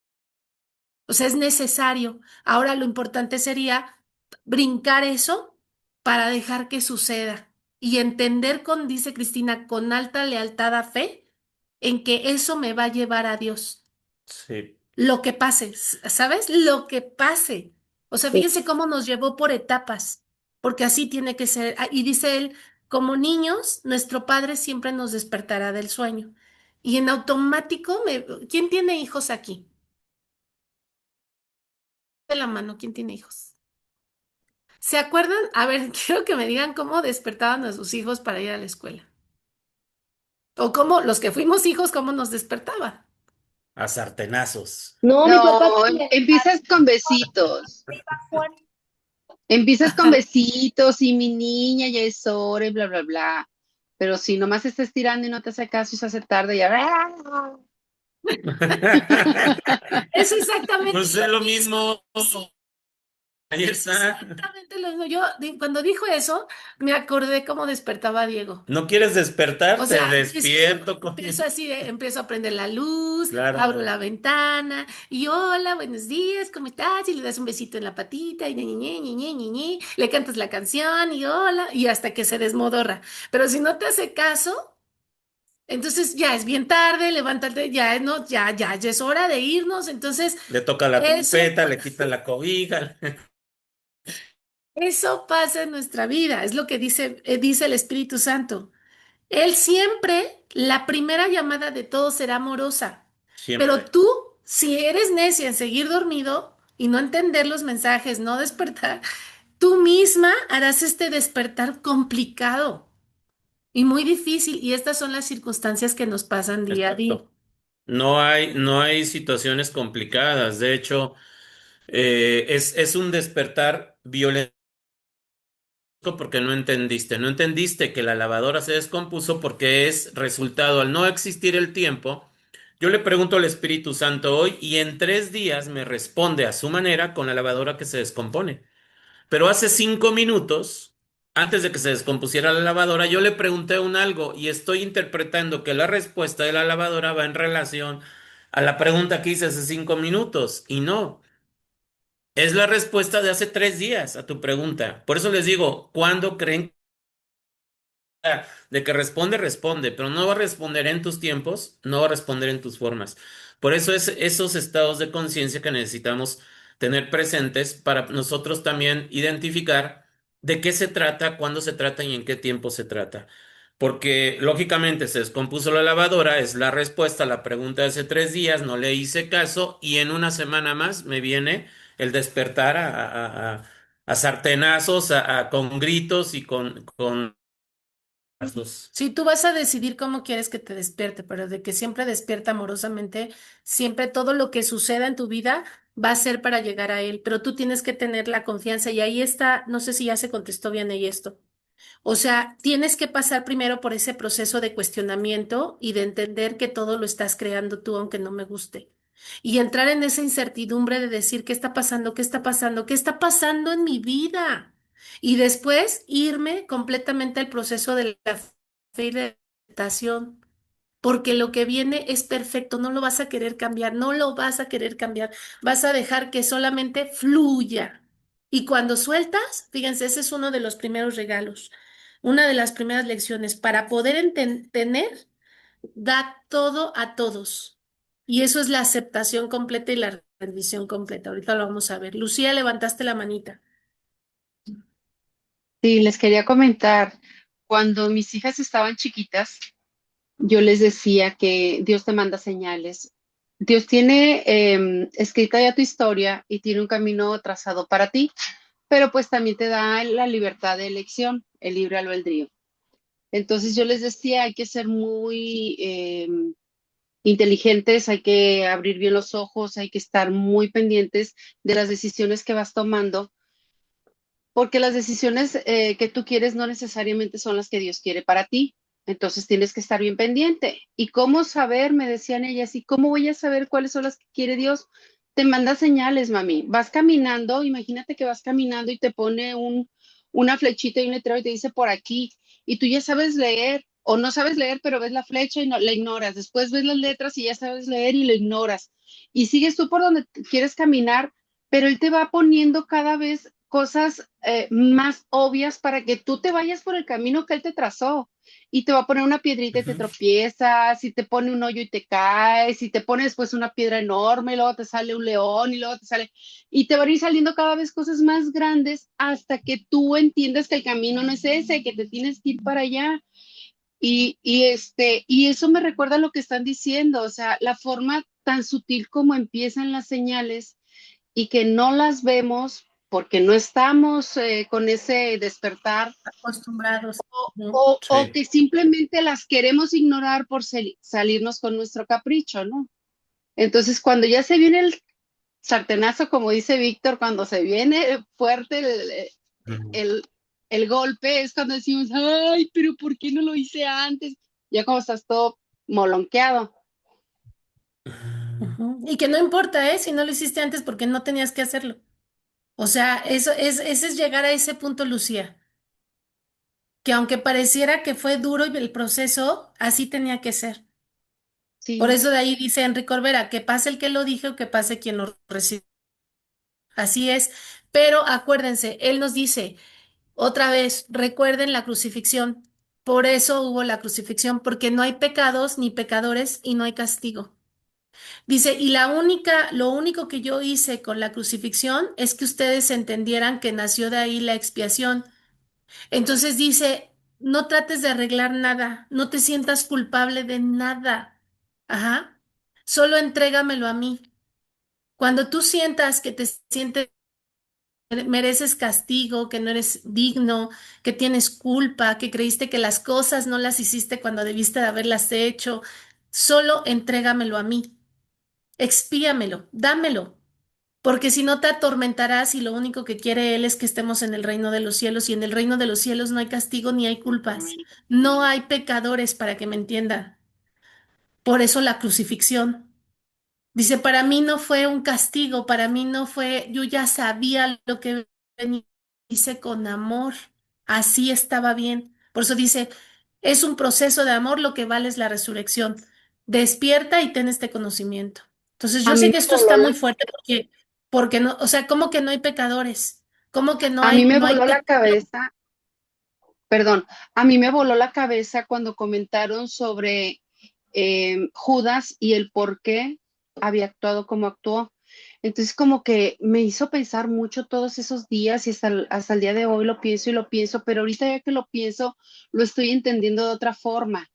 O sea, es necesario. Ahora lo importante sería brincar eso para dejar que suceda y entender con, dice Cristina, con alta lealtad a fe, en que eso me va a llevar a Dios. Sí, Lo que pase, ¿sabes? Lo que pase. O sea, Sí. fíjense cómo nos llevó por etapas, porque así tiene que ser. Y dice él, como niños, nuestro padre siempre nos despertará del sueño. Y en automático, ¿quién tiene hijos aquí? De la mano, ¿quién tiene hijos? ¿Se acuerdan? A ver, quiero que me digan cómo despertaban a sus hijos para ir a la escuela. O cómo los que fuimos hijos, cómo nos despertaban. a sartenazos. No, mi papá No, también. empiezas con besitos. Empiezas con besitos y mi niña ya es hora y bla, bla, bla. Pero si nomás estás tirando y no te hace caso y se hace tarde, ya. Es exactamente Pues es lo lo mismo. mismo. Ahí está. Exactamente lo mismo. Cuando dijo eso, me acordé cómo despertaba a Diego. ¿No quieres despertar? O Te sea, despierto con... empiezo así, empiezo a prender la luz, Claro. abro la ventana y hola, buenos días, ¿cómo estás? Y le das un besito en la patita y ñe, le cantas la canción y hola, y hasta que se desmodorra. Pero si no te hace caso, entonces ya es bien tarde, levántate, ya no, ya es hora de irnos. Entonces, Le toca la eso, trompeta, le quita la cobija. eso pasa en nuestra vida, es lo que dice el Espíritu Santo. Él siempre, la primera llamada de todos será amorosa, pero Siempre. tú, si eres necia en seguir dormido y no entender los mensajes, no despertar, tú misma harás este despertar complicado y muy difícil, y estas son las circunstancias que nos pasan día a día. Exacto. No hay situaciones complicadas. De hecho, es un despertar violento porque no entendiste. No entendiste que la lavadora se descompuso porque es resultado al no existir el tiempo. Yo le pregunto al Espíritu Santo hoy y en 3 días me responde a su manera con la lavadora que se descompone. Pero hace 5 minutos, antes de que se descompusiera la lavadora, yo le pregunté un algo y estoy interpretando que la respuesta de la lavadora va en relación a la pregunta que hice hace 5 minutos. Y no, es la respuesta de hace 3 días a tu pregunta. Por eso les digo, ¿cuándo creen de que responde, responde, pero no va a responder en tus tiempos, no va a responder en tus formas? Por eso es esos estados de conciencia que necesitamos tener presentes para nosotros también identificar de qué se trata, cuándo se trata y en qué tiempo se trata. Porque lógicamente se descompuso la lavadora, es la respuesta a la pregunta de hace 3 días, no le hice caso y en una semana más me viene el despertar a sartenazos, con gritos y con las dos. Si tú vas a decidir cómo quieres que te despierte, pero de que siempre despierta amorosamente, siempre todo lo que suceda en tu vida va a ser para llegar a él, pero tú tienes que tener la confianza y ahí está, no sé si ya se contestó bien ahí esto. O sea, tienes que pasar primero por ese proceso de cuestionamiento y de entender que todo lo estás creando tú, aunque no me guste. Y entrar en esa incertidumbre de decir, ¿qué está pasando? ¿Qué está pasando? ¿Qué está pasando en mi vida? Y después irme completamente al proceso de la fe y la meditación, porque lo que viene es perfecto, no lo vas a querer cambiar, no lo vas a querer cambiar, vas a dejar que solamente fluya. Y cuando sueltas, fíjense, ese es uno de los primeros regalos, una de las primeras lecciones, para poder tener, da todo a todos. Y eso es la aceptación completa y la rendición completa. Ahorita lo vamos a ver. Lucía, levantaste la manita. Sí, les quería comentar, cuando mis hijas estaban chiquitas, yo les decía que Dios te manda señales. Dios tiene escrita ya tu historia y tiene un camino trazado para ti, pero pues también te da la libertad de elección, el libre albedrío. Entonces yo les decía, hay que ser muy inteligentes, hay que abrir bien los ojos, hay que estar muy pendientes de las decisiones que vas tomando, porque las decisiones que tú quieres no necesariamente son las que Dios quiere para ti. Entonces tienes que estar bien pendiente. ¿Y cómo saber? Me decían ellas, ¿y cómo voy a saber cuáles son las que quiere Dios? te manda señales, mami. Vas caminando, imagínate que vas caminando y te pone una flechita y un letrero y te dice por aquí, y tú ya sabes leer, o no sabes leer, pero ves la flecha y no, la ignoras. Después ves las letras y ya sabes leer y lo ignoras. Y sigues tú por donde quieres caminar, pero él te va poniendo cada vez cosas más obvias para que tú te vayas por el camino que él te trazó. Y te va a poner una piedrita y te Ujú. tropiezas, y te pone un hoyo y te caes, y te pone después una piedra enorme, y luego te sale un león, y luego te sale, y te van a ir saliendo cada vez cosas más grandes hasta que tú entiendas que el camino no es ese, que te tienes que ir para allá. Y eso me recuerda a lo que están diciendo, o sea, la forma tan sutil como empiezan las señales y que no las vemos porque no estamos con ese despertar Acostumbrados. Ujú. o Sí. que simplemente las queremos ignorar por salirnos con nuestro capricho, ¿no? Entonces, cuando ya se viene el sartenazo, como dice Víctor, cuando se viene fuerte Ujú. el, el golpe, es cuando decimos, ay, pero ¿por qué no lo hice antes? Ya como estás todo molonqueado. Ujú. Y que no importa, ¿eh? Si no lo hiciste antes porque no tenías que hacerlo. O sea, ese es llegar a ese punto, Lucía, que aunque pareciera que fue duro el proceso, así tenía que ser. Por Sí, eso de ahí dice Enrique Corbera, que pase el que lo dijo o que pase quien lo recibe. Así es. Pero acuérdense, él nos dice, otra vez, recuerden la crucifixión. Por eso hubo la crucifixión, porque no hay pecados ni pecadores y no hay castigo. Dice, y lo único que yo hice con la crucifixión es que ustedes entendieran que nació de ahí la expiación. Entonces dice, no trates de arreglar nada, no te sientas culpable de nada. Ajá. Solo entrégamelo a mí. Cuando tú sientas que te sientes, mereces castigo, que no eres digno, que tienes culpa, que creíste que las cosas no las hiciste cuando debiste de haberlas hecho, solo entrégamelo a mí. Expíamelo, dámelo. Porque si no te atormentarás y lo único que quiere Él es que estemos en el reino de los cielos y en el reino de los cielos no hay castigo ni hay culpas. No hay pecadores para que me entiendan. Por eso la crucifixión. Dice, para mí no fue un castigo, para mí no fue, yo ya sabía lo que venía, hice con amor. Así estaba bien. Por eso dice, es un proceso de amor, lo que vale es la resurrección. Despierta y ten este conocimiento. Entonces, a yo mí sé me que esto voló está muy la, fuerte porque no, o sea, ¿cómo que no hay pecadores? ¿Cómo que a mí me no hay voló la pecado? cabeza, perdón, a mí me voló la cabeza cuando comentaron sobre Judas y el por qué había actuado como actuó. Entonces, como que me hizo pensar mucho todos esos días y hasta el día de hoy lo pienso y lo pienso, pero ahorita ya que lo pienso, lo estoy entendiendo de otra forma.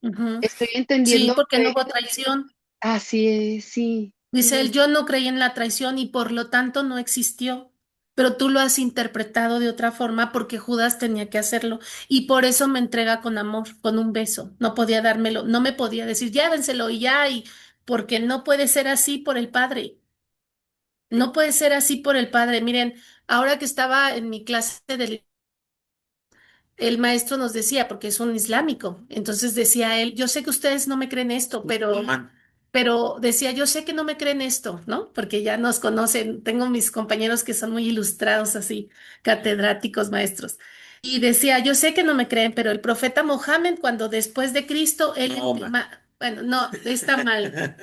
Ujú. Estoy Sí, entendiendo porque no que hubo traición. así es, sí, Dice él, sí. yo no creí en la traición y por lo tanto no existió, pero tú lo has interpretado de otra forma porque Judas tenía que hacerlo y por eso me entrega con amor, con un beso. No podía dármelo, no me podía decir, llévenselo y ya, y porque no puede ser así por el Padre. No puede ser así por el Padre. Miren, ahora que estaba en mi clase del el maestro nos decía, porque es un islámico, entonces decía él, yo sé que ustedes no me creen esto, Musulmán. pero decía, yo sé que no me creen esto, ¿no? Porque ya nos conocen, tengo mis compañeros que son muy ilustrados así, catedráticos, maestros. Y decía, yo sé que no me creen, pero el profeta Mohammed, cuando después de Cristo, Mahoma. bueno, no, está mal.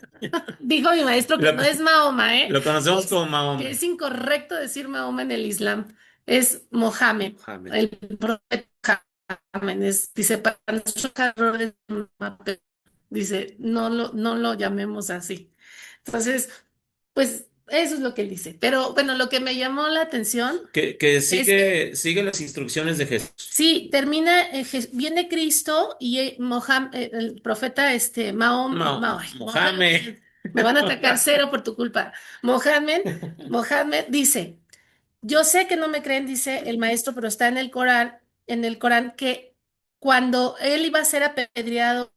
Dijo mi maestro que Lo, no es Mahoma, ¿eh? lo conocemos como Que Mahoma. es incorrecto decir Mahoma en el Islam, es Mohammed, Mohammed. el profeta Mohammed, dice, para nuestros errores, dice, no lo llamemos así. Entonces, pues eso es lo que él dice. Pero bueno, lo que me llamó la atención Que es que sigue las instrucciones de Jesús. sí, termina, viene Cristo y el profeta ay, Mohammed. me van a atacar cero por tu culpa. Mohammed, Mohammed dice, yo sé que no me creen, dice el maestro, pero está en el Corán, que cuando él iba a ser apedreado,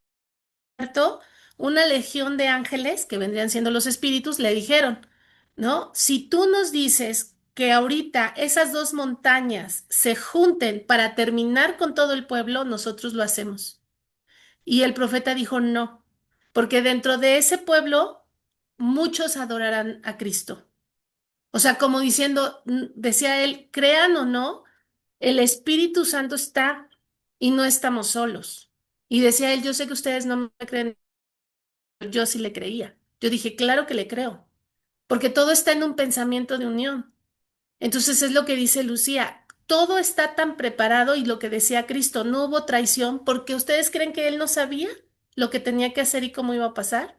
muerto, una legión de ángeles, que vendrían siendo los espíritus, le dijeron, ¿no? Si tú nos dices que ahorita esas dos montañas se junten para terminar con todo el pueblo, nosotros lo hacemos. Y el profeta dijo no, porque dentro de ese pueblo muchos adorarán a Cristo. O sea, como diciendo, decía él, crean o no, el Espíritu Santo está y no estamos solos. Y decía él, yo sé que ustedes no me creen, yo sí le creía. Yo dije, claro que le creo, porque todo está en un pensamiento de unión. Entonces es lo que dice Lucía, todo está tan preparado y lo que decía Cristo, no hubo traición porque ustedes creen que él no sabía lo que tenía que hacer y cómo iba a pasar.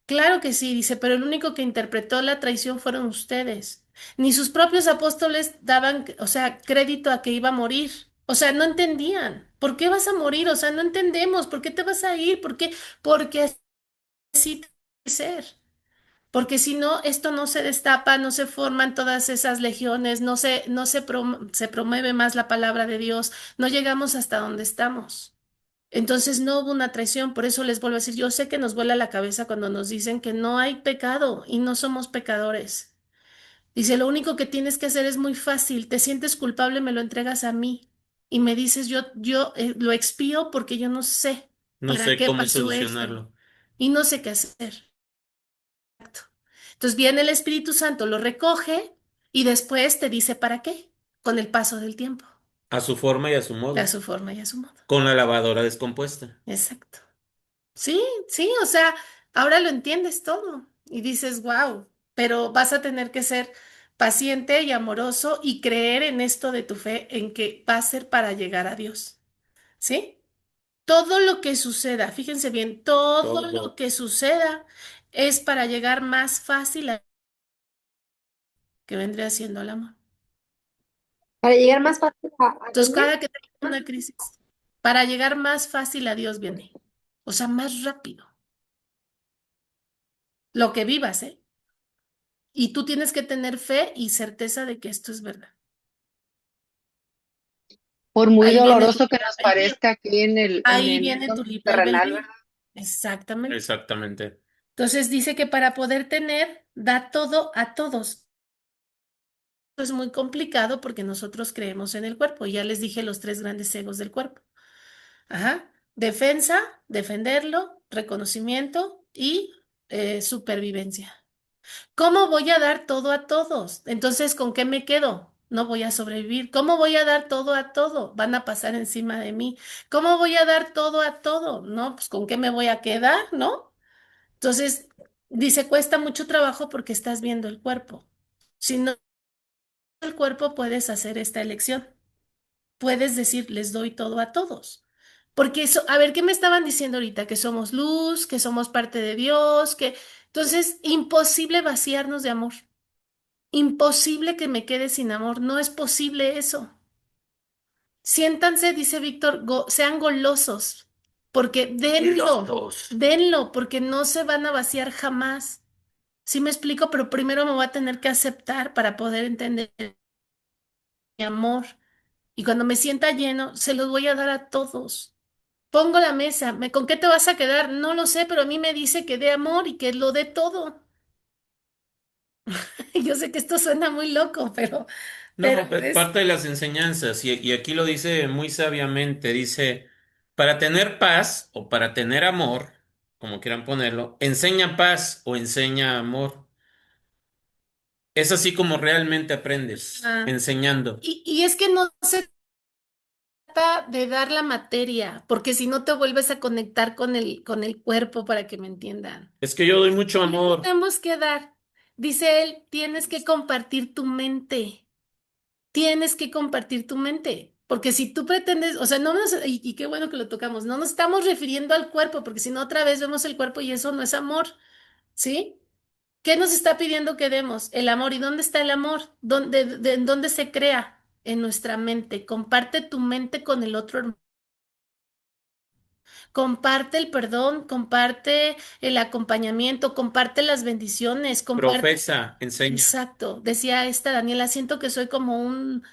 Claro que sí, dice, pero el único que interpretó la traición fueron ustedes. Ni sus propios apóstoles daban, o sea, crédito a que iba a morir. O sea, no entendían. ¿Por qué vas a morir? O sea, no entendemos. ¿Por qué te vas a ir? ¿Por qué? Porque así tiene que ser. Porque si no, esto no se destapa, no se forman todas esas legiones, se promueve más la palabra de Dios, no llegamos hasta donde estamos. Entonces no hubo una traición, por eso les vuelvo a decir, yo sé que nos vuela la cabeza cuando nos dicen que no hay pecado y no somos pecadores. Dice, lo único que tienes que hacer es muy fácil, te sientes culpable, me lo entregas a mí y me dices, yo lo expío porque yo no sé No para sé qué cómo pasó eso solucionarlo. y no sé qué hacer. Entonces viene el Espíritu Santo, lo recoge y después te dice para qué, con el paso del tiempo, A su forma y a su a modo. su forma y a su modo. Con la lavadora descompuesta. Exacto. Sí, sí, o sea, ahora lo entiendes todo y dices, wow, pero vas a tener que ser paciente y amoroso y creer en esto de tu fe, en que va a ser para llegar a Dios. ¿Sí? Todo lo que suceda, fíjense bien, todo lo Todo. que suceda es para llegar más fácil a que vendría siendo el amor. Para llegar más fácil a Entonces, dónde. cada que tengas una crisis, para llegar más fácil a Dios viene, o sea, más rápido, lo que vivas, ¿eh? Y tú tienes que tener fe y certeza de que esto es verdad. Por muy Ahí viene doloroso que nos parezca aquí en ahí el viene mundo tu libre terrenal, albedrío. ¿verdad? Exactamente. Exactamente. Entonces dice que para poder tener, da todo a todos. Esto es muy complicado porque nosotros creemos en el cuerpo. Ya les dije los tres grandes egos del cuerpo. Ajá. Defensa, defenderlo, reconocimiento y supervivencia. ¿Cómo voy a dar todo a todos? Entonces, ¿con qué me quedo? No voy a sobrevivir. ¿Cómo voy a dar todo a todo? Van a pasar encima de mí. ¿Cómo voy a dar todo a todo? No, pues ¿con qué me voy a quedar? ¿No? Entonces, dice, cuesta mucho trabajo porque estás viendo el cuerpo. Si no, el cuerpo puedes hacer esta elección. Puedes decir, les doy todo a todos. Porque eso, a ver, ¿qué me estaban diciendo ahorita? Que somos luz, que somos parte de Dios, que... Entonces, imposible vaciarnos de amor. Imposible que me quede sin amor, no es posible eso. Siéntanse, dice Víctor, sean golosos, porque Golosos. denlo, porque no se van a vaciar jamás. Sí me explico, pero primero me voy a tener que aceptar para poder entender mi amor. Y cuando me sienta lleno, se los voy a dar a todos. Pongo la mesa, ¿con qué te vas a quedar? No lo sé, pero a mí me dice que dé amor y que lo dé todo. Yo sé que esto suena muy loco, pero No, parte de las enseñanzas, y aquí lo dice muy sabiamente, dice, para tener paz o para tener amor, como quieran ponerlo, enseña paz o enseña amor. Es así como realmente aprendes, ah, enseñando. y es que no se trata de dar la materia, porque si no te vuelves a conectar con el cuerpo para que me entiendan. Es que yo doy mucho ¿Qué amor. tenemos que dar? Dice él, tienes que compartir tu mente, tienes que compartir tu mente, porque si tú pretendes, o sea, y qué bueno que lo tocamos, no nos estamos refiriendo al cuerpo, porque si no otra vez vemos el cuerpo y eso no es amor, ¿sí? ¿Qué nos está pidiendo que demos? El amor. ¿Y dónde está el amor? ¿Dónde se crea? En nuestra mente. Comparte tu mente con el otro hermano. Comparte el perdón, comparte el acompañamiento, comparte las bendiciones, comparte. Profesa, enseña. Exacto. Decía esta Daniela, siento que soy como un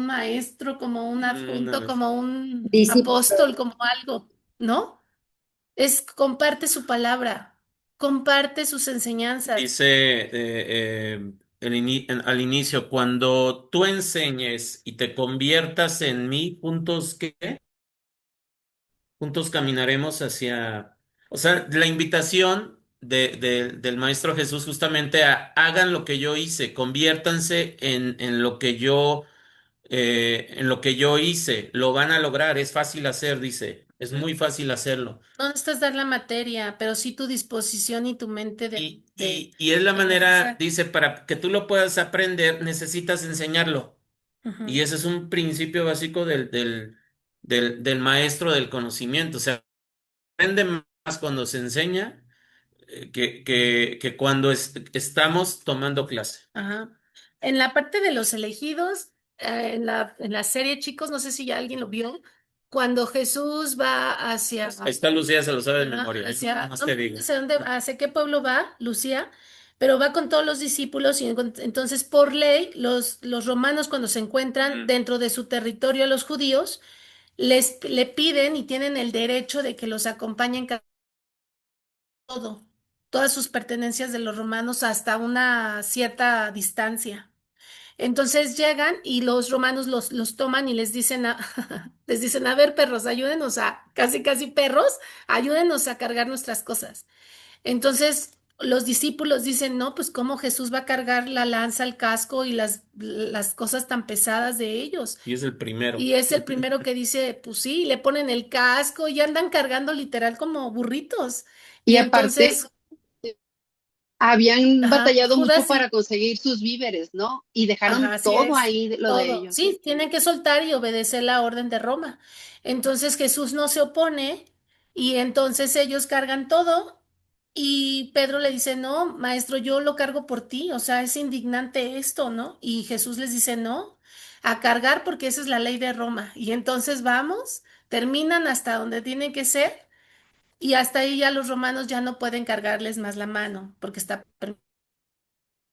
maestro, como un adjunto, Ándale. como un Discípulo. apóstol, como algo, ¿no? Es comparte su palabra, comparte sus enseñanzas. Dice al inicio, cuando tú enseñes y te conviertas en mí, juntos, ¿qué? Juntos caminaremos hacia... O sea, la invitación del Maestro Jesús justamente hagan lo que yo hice, conviértanse en lo que yo hice, lo van a lograr, es fácil hacer, dice, es muy fácil hacerlo. No necesitas dar la materia, pero sí tu disposición y tu mente Y es la de manera, realizar. dice, para que tú lo puedas aprender, necesitas enseñarlo. Y Ujú. ese es un principio básico del maestro del conocimiento. O sea, aprende más cuando se enseña que cuando estamos tomando clase. Ajá. En la parte de los elegidos, en la serie, chicos, no sé si ya alguien lo vio, cuando Jesús va hacia, Ahí está Lucía, se lo sabe de ajá, memoria. hacia, Más te no digo. sé dónde, hacia qué pueblo va, Lucía, pero va con todos los discípulos y entonces por ley los romanos cuando se encuentran dentro de su territorio a los judíos, le piden y tienen el derecho de que los acompañen todo, todas sus pertenencias de los romanos hasta una cierta distancia. Entonces llegan y los romanos los toman y les dicen les dicen, a ver, perros, ayúdenos casi casi perros, ayúdenos a cargar nuestras cosas. Entonces los discípulos dicen, no, pues cómo Jesús va a cargar la lanza, el casco y las cosas tan pesadas de ellos. Y es el primero. Y es el primero que dice, pues sí, le ponen el casco y andan cargando literal como burritos. Y Y aparte, entonces, habían ajá, batallado mucho Judas para conseguir sus víveres, ¿no? Y dejaron ajá, así todo es, ahí, lo de todo. ellos. Sí, tienen que soltar y obedecer la orden de Roma. Entonces Jesús no se opone y entonces ellos cargan todo y Pedro le dice, no, maestro, yo lo cargo por ti, o sea, es indignante esto, ¿no? Y Jesús les dice, no, a cargar porque esa es la ley de Roma. Y entonces vamos, terminan hasta donde tienen que ser y hasta ahí ya los romanos ya no pueden cargarles más la mano porque está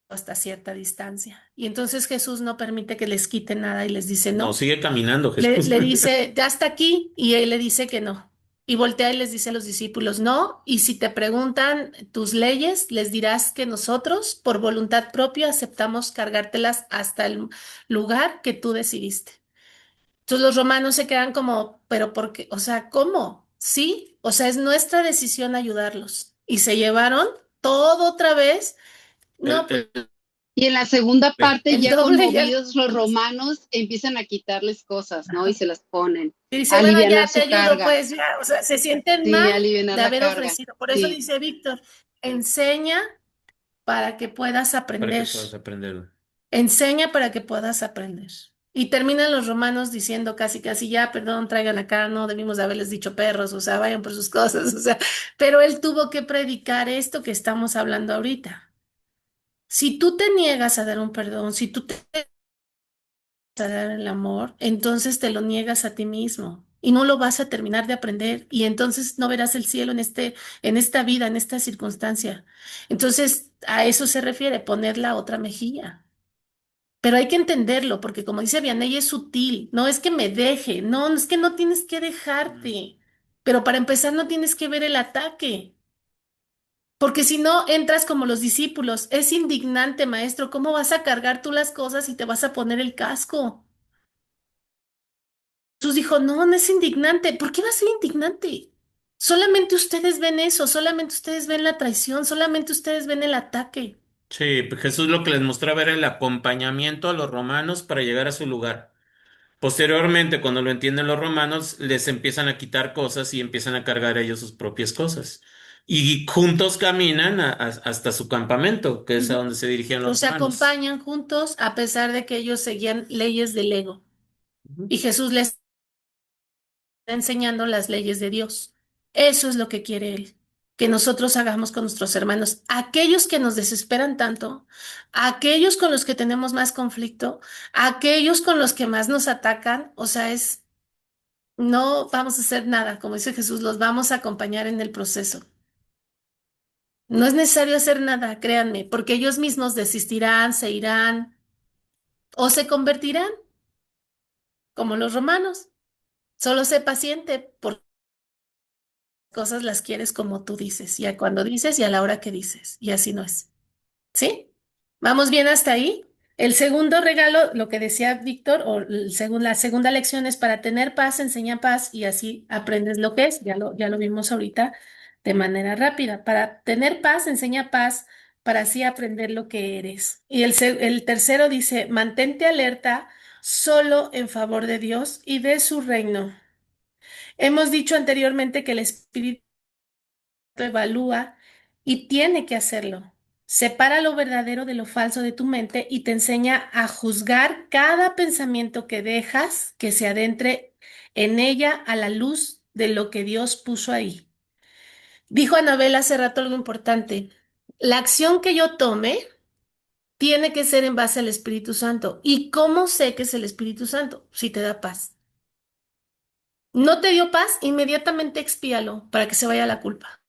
hasta cierta distancia. Y entonces Jesús no permite que les quite nada y les dice No, no. sigue caminando Le, Jesús. le dice, ya está aquí, y él le dice que no. Y voltea y les dice a los discípulos, no, y si te preguntan tus leyes, les dirás que nosotros, por voluntad propia, aceptamos cargártelas hasta el lugar que tú decidiste. Entonces los romanos se quedan como, pero ¿por qué? O sea, ¿cómo? Sí, o sea, es nuestra decisión ayudarlos. Y se llevaron todo otra vez. El- No, pues el- Y en la segunda el- parte, el ya doble ya. conmovidos, los romanos empiezan a quitarles cosas, ¿no? Y se las ponen, Y dice, a bueno, alivianar ya te su ayudo, carga, pues ya, o sea, se sienten sí, mal a alivianar de la haber carga, ofrecido. Por eso sí. dice Víctor, enseña para que puedas para que aprender. puedas aprenderlo. Enseña para que puedas aprender. Y terminan los romanos diciendo casi, casi ya, perdón, traigan acá, no debimos de haberles dicho perros, o sea, vayan por sus cosas, o sea, pero él tuvo que predicar esto que estamos hablando ahorita. Si tú te niegas a dar un perdón, si tú te a dar el amor, entonces te lo niegas a ti mismo y no lo vas a terminar de aprender y entonces no verás el cielo en esta vida, en esta circunstancia. Entonces, a eso se refiere, poner la otra mejilla. Pero hay que entenderlo, porque como dice Vianney, es sutil, no es que me deje, no, es que no tienes que dejarte, pero para empezar no tienes que ver el ataque. Porque si no, entras como los discípulos. Es indignante, maestro. ¿Cómo vas a cargar tú las cosas y te vas a poner el casco? Jesús dijo, no, no es indignante. ¿Por qué va a ser indignante? Solamente ustedes ven eso, solamente ustedes ven la traición, solamente ustedes ven el ataque. Sí, pues Jesús lo que les mostraba era el acompañamiento a los romanos para llegar a su lugar. Posteriormente, cuando lo entienden los romanos, les empiezan a quitar cosas y empiezan a cargar ellos sus propias cosas. Y juntos caminan hasta su campamento, que es a Ujú. donde se dirigían los Los romanos. acompañan juntos a pesar de que ellos seguían leyes del ego. Ujú. Y Jesús les está enseñando las leyes de Dios. Eso es lo que quiere Él, que nosotros hagamos con nuestros hermanos, aquellos que nos desesperan tanto, aquellos con los que tenemos más conflicto, aquellos con los que más nos atacan, o sea, no vamos a hacer nada, como dice Jesús, los vamos a acompañar en el proceso. No es necesario hacer nada, créanme, porque ellos mismos desistirán, se irán o se convertirán como los romanos. Solo sé paciente porque cosas las quieres como tú dices, y a cuando dices y a la hora que dices, y así no es. ¿Sí? ¿Vamos bien hasta ahí? El segundo regalo, lo que decía Víctor, o la segunda lección es para tener paz, enseña paz y así aprendes lo que es, ya lo vimos ahorita de manera rápida. Para tener paz, enseña paz para así aprender lo que eres. Y el tercero dice, mantente alerta solo en favor de Dios y de su reino. Hemos dicho anteriormente que el Espíritu evalúa y tiene que hacerlo. Separa lo verdadero de lo falso de tu mente y te enseña a juzgar cada pensamiento que dejas que se adentre en ella a la luz de lo que Dios puso ahí. Dijo Anabel hace rato algo importante. La acción que yo tome tiene que ser en base al Espíritu Santo. ¿Y cómo sé que es el Espíritu Santo? Si te da paz. ¿No te dio paz? Inmediatamente expíalo para que se vaya la culpa.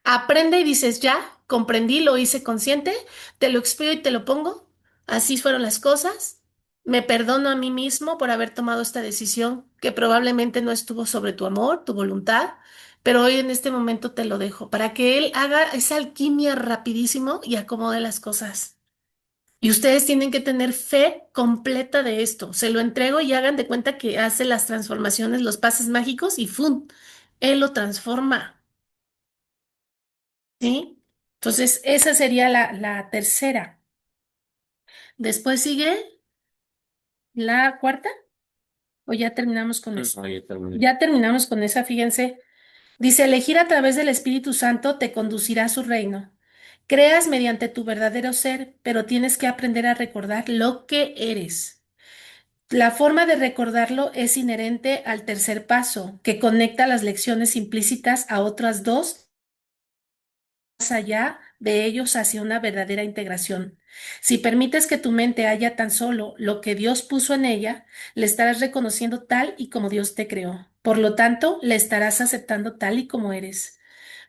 Aprende y dices, ya, comprendí, lo hice consciente, te lo expío y te lo pongo. Así fueron las cosas. Me perdono a mí mismo por haber tomado esta decisión que probablemente no estuvo sobre tu amor, tu voluntad, pero hoy en este momento te lo dejo para que él haga esa alquimia rapidísimo y acomode las cosas. Y ustedes tienen que tener fe completa de esto. Se lo entrego y hagan de cuenta que hace las transformaciones, los pases mágicos y ¡fum! Él lo transforma. ¿Sí? Entonces, esa sería la tercera. Después sigue la cuarta, o ya terminamos con eso. No, ya terminé. Ya terminamos con esa, fíjense. Dice, elegir a través del Espíritu Santo te conducirá a su reino. Creas mediante tu verdadero ser, pero tienes que aprender a recordar lo que eres. La forma de recordarlo es inherente al tercer paso, que conecta las lecciones implícitas a otras dos más allá de ellos hacia una verdadera integración. Si permites que tu mente haya tan solo lo que Dios puso en ella, le estarás reconociendo tal y como Dios te creó. Por lo tanto, le estarás aceptando tal y como eres,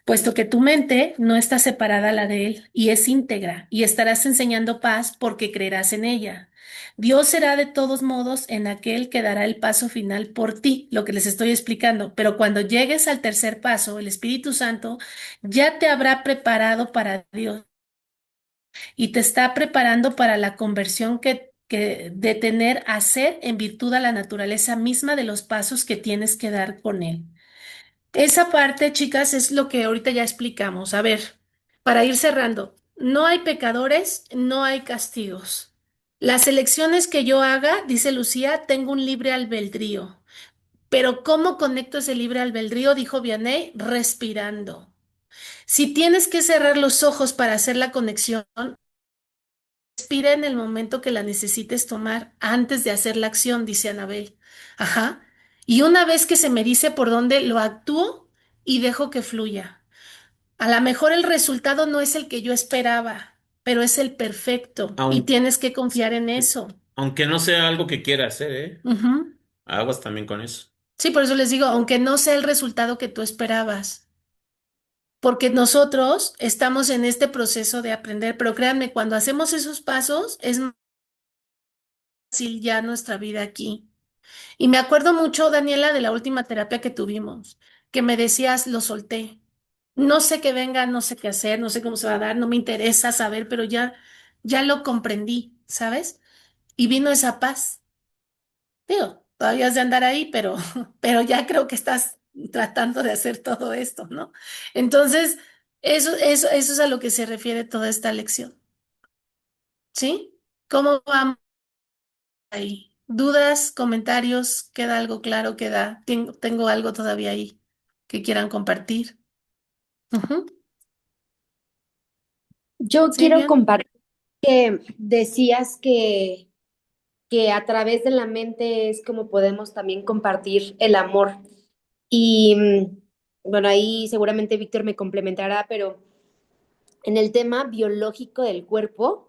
puesto que tu mente no está separada a la de Él y es íntegra, y estarás enseñando paz porque creerás en ella. Dios será de todos modos en aquel que dará el paso final por ti, lo que les estoy explicando, pero cuando llegues al tercer paso, el Espíritu Santo ya te habrá preparado para Dios y te está preparando para la conversión que de tener a ser en virtud a la naturaleza misma de los pasos que tienes que dar con Él. Esa parte, chicas, es lo que ahorita ya explicamos. A ver, para ir cerrando, no hay pecadores, no hay castigos. Las elecciones que yo haga, dice Lucía, tengo un libre albedrío. Pero ¿cómo conecto ese libre albedrío? Dijo Vianney, respirando. Si tienes que cerrar los ojos para hacer la conexión, respira en el momento que la necesites tomar antes de hacer la acción, dice Anabel. Ajá. Y una vez que se me dice por dónde, lo actúo y dejo que fluya. A lo mejor el resultado no es el que yo esperaba, pero es el perfecto y Aun- tienes que confiar en eso. Aunque no sea algo que quiera hacer, ¿eh? Ujú. Aguas también con eso. Sí, por eso les digo, aunque no sea el resultado que tú esperabas, porque nosotros estamos en este proceso de aprender, pero créanme, cuando hacemos esos pasos es más fácil ya nuestra vida aquí. Y me acuerdo mucho, Daniela, de la última terapia que tuvimos, que me decías, lo solté. No sé qué venga, no sé qué hacer, no sé cómo se va a dar, no me interesa saber, pero ya lo comprendí, ¿sabes? Y vino esa paz. Digo, todavía has de andar ahí, pero, pero ya creo que estás tratando de hacer todo esto, ¿no? Entonces, eso es a lo que se refiere toda esta lección, ¿sí? ¿Cómo vamos ahí? ¿Dudas, comentarios? ¿Queda algo claro? Tengo algo todavía ahí que quieran compartir. Ujú. Yo ¿Sí, quiero bien? compartir que decías que a través de la mente es como podemos también compartir el amor. Y bueno, ahí seguramente Víctor me complementará, pero en el tema biológico del cuerpo,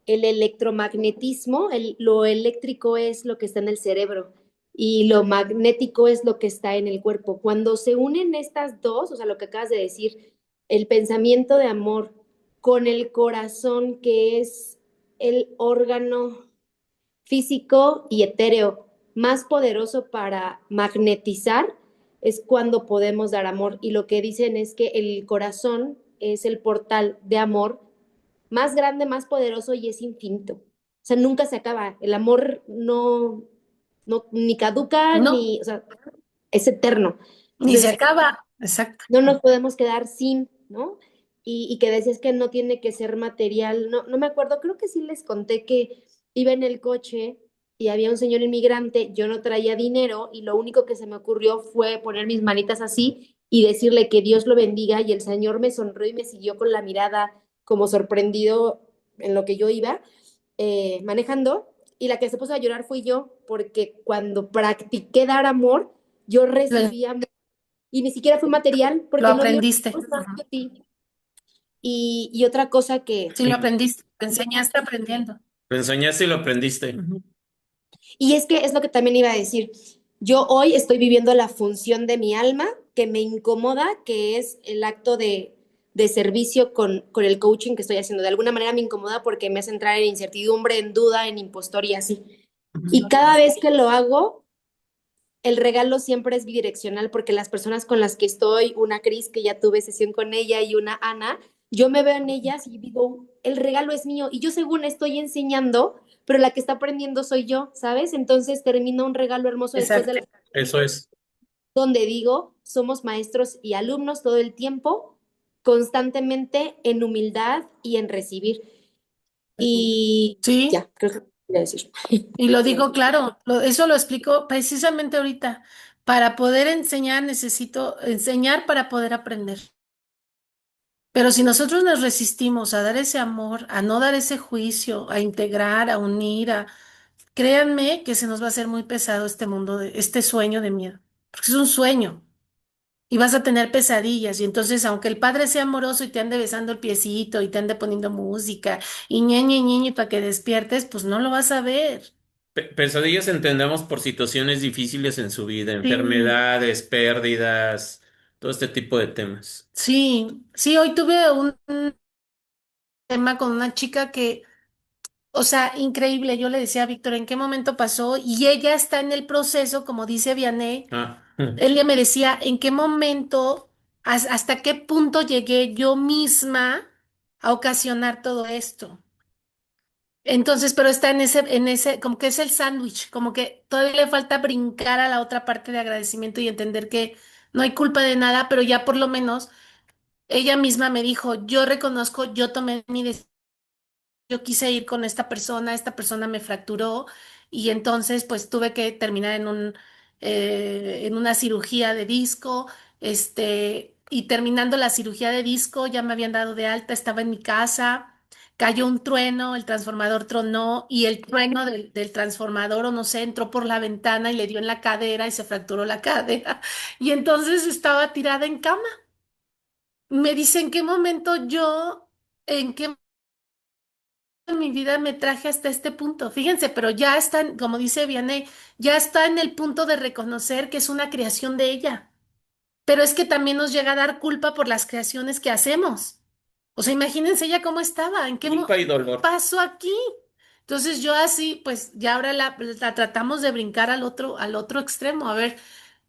el electromagnetismo, lo eléctrico es lo que está en el cerebro y lo magnético es lo que está en el cuerpo. Cuando se unen estas dos, o sea, lo que acabas de decir, el pensamiento de amor con el corazón, que es el órgano físico y etéreo más poderoso para magnetizar, es cuando podemos dar amor. Y lo que dicen es que el corazón es el portal de amor más grande, más poderoso y es infinito. O sea, nunca se acaba. El amor no ni caduca, No, ni, o sea, es eterno. ni se Entonces, acaba. exacto. No nos podemos quedar sin, ¿no? Y que decías que no tiene que ser material, no me acuerdo, creo que sí les conté que iba en el coche y había un señor inmigrante, yo no traía dinero y lo único que se me ocurrió fue poner mis manitas así y decirle que Dios lo bendiga y el señor me sonrió y me siguió con la mirada como sorprendido en lo que yo iba manejando y la que se puso a llorar fui yo porque cuando practiqué dar amor, yo Lo, recibí amor y ni siquiera fue material lo porque no dio aprendiste. respuesta. Ujú. Sí. Y otra cosa que, Sí, lo aprendiste. Te enseñaste aprendiendo. Lo enseñaste y lo aprendiste. Ujú. y es que es lo que también iba a decir, yo hoy estoy viviendo la función de mi alma que me incomoda, que es el acto de servicio con el coaching que estoy haciendo. De alguna manera me incomoda porque me hace entrar en incertidumbre, en duda, en impostor y así. Y cada vez que lo hago, el regalo siempre es bidireccional porque las personas con las que estoy, una Cris que ya tuve sesión con ella y una Ana, yo me veo en ellas y digo, el regalo es mío y yo según estoy enseñando, pero la que está aprendiendo soy yo, ¿sabes? Entonces termina un regalo hermoso después de Exacto. la Eso es. donde digo, somos maestros y alumnos todo el tiempo, constantemente en humildad y en recibir. Y Sí, ya, creo que voy a decir. y lo digo claro, eso lo explico precisamente ahorita. Para poder enseñar necesito enseñar para poder aprender. Pero si nosotros nos resistimos a dar ese amor, a no dar ese juicio, a integrar, a unir, créanme que se nos va a hacer muy pesado este mundo, este sueño de miedo, porque es un sueño y vas a tener pesadillas. Y entonces, aunque el padre sea amoroso y te ande besando el piecito y te ande poniendo música y ñe, para que despiertes, pues no lo vas a ver. Pesadillas entendemos por situaciones difíciles en su vida, Sí, enfermedades, pérdidas, todo este tipo de temas. sí, sí, hoy tuve un tema con una chica que, o sea, increíble. Yo le decía a Víctor en qué momento pasó y ella está en el proceso, como dice Vianey. Ah, Ella me decía en qué momento, hasta qué punto llegué yo misma a ocasionar todo esto. Entonces, pero está como que es el sándwich, como que todavía le falta brincar a la otra parte de agradecimiento y entender que no hay culpa de nada, pero ya por lo menos ella misma me dijo, yo reconozco, yo tomé mi decisión, yo quise ir con esta persona me fracturó y entonces pues tuve que terminar en una cirugía de disco, y terminando la cirugía de disco ya me habían dado de alta, estaba en mi casa, cayó un trueno, el transformador tronó y el trueno del transformador o no sé, entró por la ventana y le dio en la cadera y se fracturó la cadera y entonces estaba tirada en cama. Me dice, ¿en qué momento en qué en mi vida me traje hasta este punto? Fíjense, pero ya está, como dice Vianney, ya está en el punto de reconocer que es una creación de ella. Pero es que también nos llega a dar culpa por las creaciones que hacemos. O sea, imagínense ella cómo estaba, en qué culpa y dolor. pasó aquí. Entonces yo así, pues ya ahora la tratamos de brincar al otro extremo. A ver,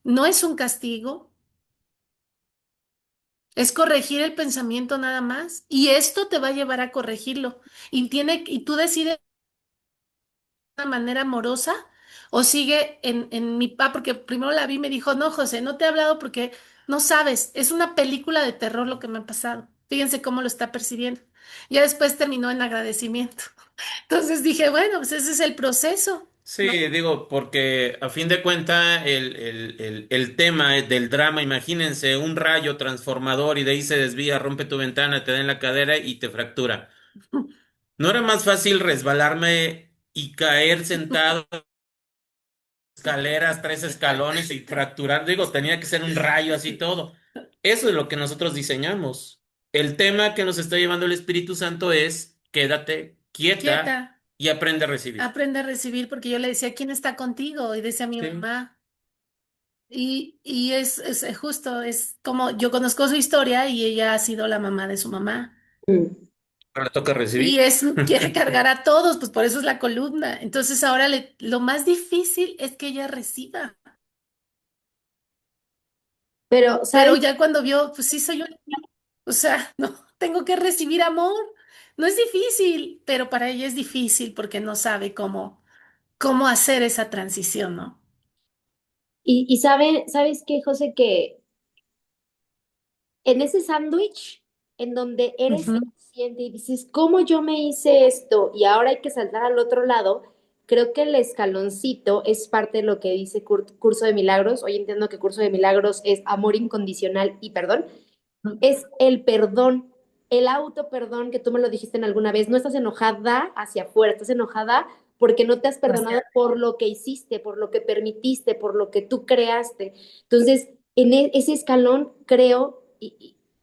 no es un castigo, es corregir el pensamiento nada más. Y esto te va a llevar a corregirlo. Y tú decides una manera amorosa o sigue en mi porque primero la vi y me dijo, no, José, no te he hablado porque no sabes, es una película de terror lo que me ha pasado. Fíjense cómo lo está percibiendo. Ya después terminó en agradecimiento. Entonces dije, bueno, pues ese es el proceso, Sí, ¿no? digo, porque a fin de cuentas el tema del drama, imagínense un rayo transformador y de ahí se desvía, rompe tu ventana, te da en la cadera y te fractura. ¿No era más fácil resbalarme y caer sentado en escaleras, tres escalones y fracturar? Digo, tenía que ser un rayo así todo. Eso es lo que nosotros diseñamos. El tema que nos está llevando el Espíritu Santo es quédate quieta Quieta, y aprende a recibir. aprende a recibir porque yo le decía, ¿quién está contigo? Y decía mi Sí. mamá. Y es justo, es como yo conozco su historia y ella ha sido la mamá de su mamá. Mm. Ahora toca Y recibir. quiere cargar a todos, pues por eso es la columna. Entonces ahora lo más difícil es que ella reciba. Pero, Pero ¿sabes? ya cuando vio, pues sí soy yo, o sea, no, tengo que recibir amor. No es difícil, pero para ella es difícil porque no sabe cómo hacer esa transición, ¿no? ¿Sabes qué, José? Que en ese sándwich en donde eres Ujú. consciente y dices, ¿cómo yo me hice esto? Y ahora hay que saltar al otro lado. Creo que el escaloncito es parte de lo que dice Curso de Milagros. Hoy entiendo que Curso de Milagros es amor incondicional y perdón. Es el perdón, el auto perdón, que tú me lo dijiste en alguna vez. No estás enojada hacia afuera, estás enojada porque no te has perdonado por lo que hiciste, por lo que permitiste, por lo que tú creaste. Entonces, en ese escalón creo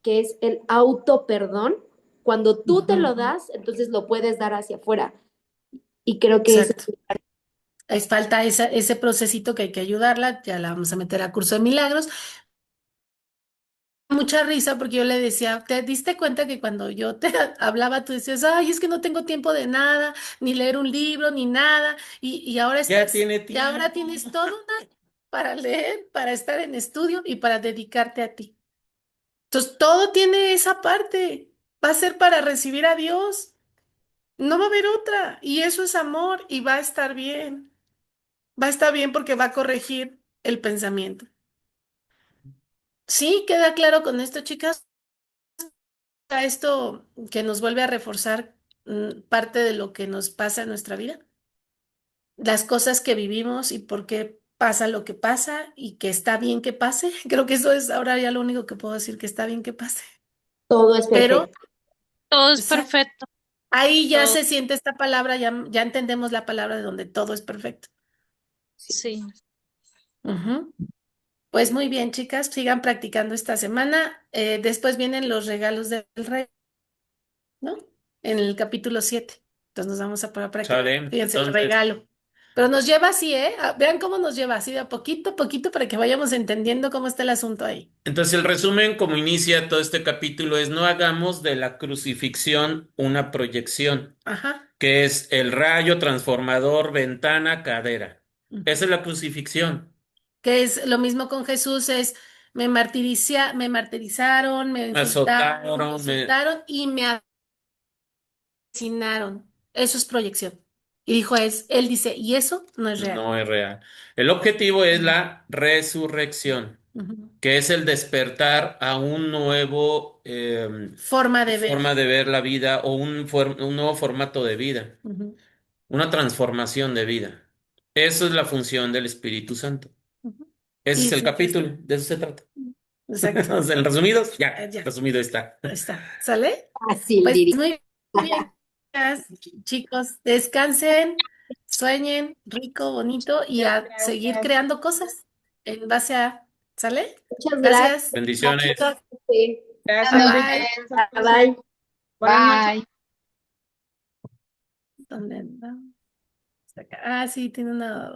que es el auto perdón. Cuando tú te lo das, entonces lo puedes dar hacia afuera. Y creo que eso Exacto. Es falta ese procesito que hay que ayudarla, ya la vamos a meter a curso de milagros. Mucha risa porque yo le decía, ¿te diste cuenta que cuando yo te hablaba tú decías, ay, es que no tengo tiempo de nada, ni leer un libro, ni nada, y ahora Ya tiene y ahora tiempo. tienes todo un año para leer, para estar en estudio y para dedicarte a ti. Entonces, todo tiene esa parte, va a ser para recibir a Dios, no va a haber otra, y eso es amor y va a estar bien, va a estar bien porque va a corregir el pensamiento. Sí, queda claro con esto, chicas. Esto que nos vuelve a reforzar parte de lo que nos pasa en nuestra vida, las cosas que vivimos y por qué pasa lo que pasa y que está bien que pase. Creo que eso es ahora ya lo único que puedo decir, que está bien que pase. todo es Pero, perfecto. Todo es exacto, perfecto. ahí ya Todo, se siente esta palabra, ya entendemos la palabra de donde todo es perfecto. sí. Ujú. Pues muy bien, chicas, sigan practicando esta semana. Después vienen los regalos del rey, ¿no? En el capítulo 7. Entonces nos vamos a poner para que, Sale. fíjense, el Entonces, regalo. Pero nos lleva así, ¿eh? Vean cómo nos lleva así de a poquito para que vayamos entendiendo cómo está el asunto ahí. entonces el resumen, como inicia todo este capítulo, es no hagamos de la crucifixión una proyección, Ajá. que es el rayo transformador, ventana, cadera. Ujú. Esa es la crucifixión. Que es lo mismo con Jesús, es me martirizaron, me Me insultaron, me azotaron, insultaron y me asesinaron. Eso es proyección. Y él dice, y eso no es real. no es real. El objetivo es la resurrección, Ujú. que es el despertar a un nuevo Forma de ver. forma de ver la vida o un nuevo formato de vida, Ujú. una transformación de vida. Eso es la función del Espíritu Santo. Ujú. Ese Y es el sí, capítulo, de eso se trata. exacto. O sea, en resumidos, ya, Ya, resumido está. ahí está. ¿Sale? Fácil, Pues diría. muy bien, chicas, chicos, descansen, sueñen rico, bonito y a seguir creando cosas en base a, ¿sale? Muchas Gracias. Bendiciones. gracias. Sí. Buenas Gracias, Bye. noches. Dios. Bye bye. Buenas noches. Bye. ¿Dónde anda? Está acá. Ah, sí, tiene una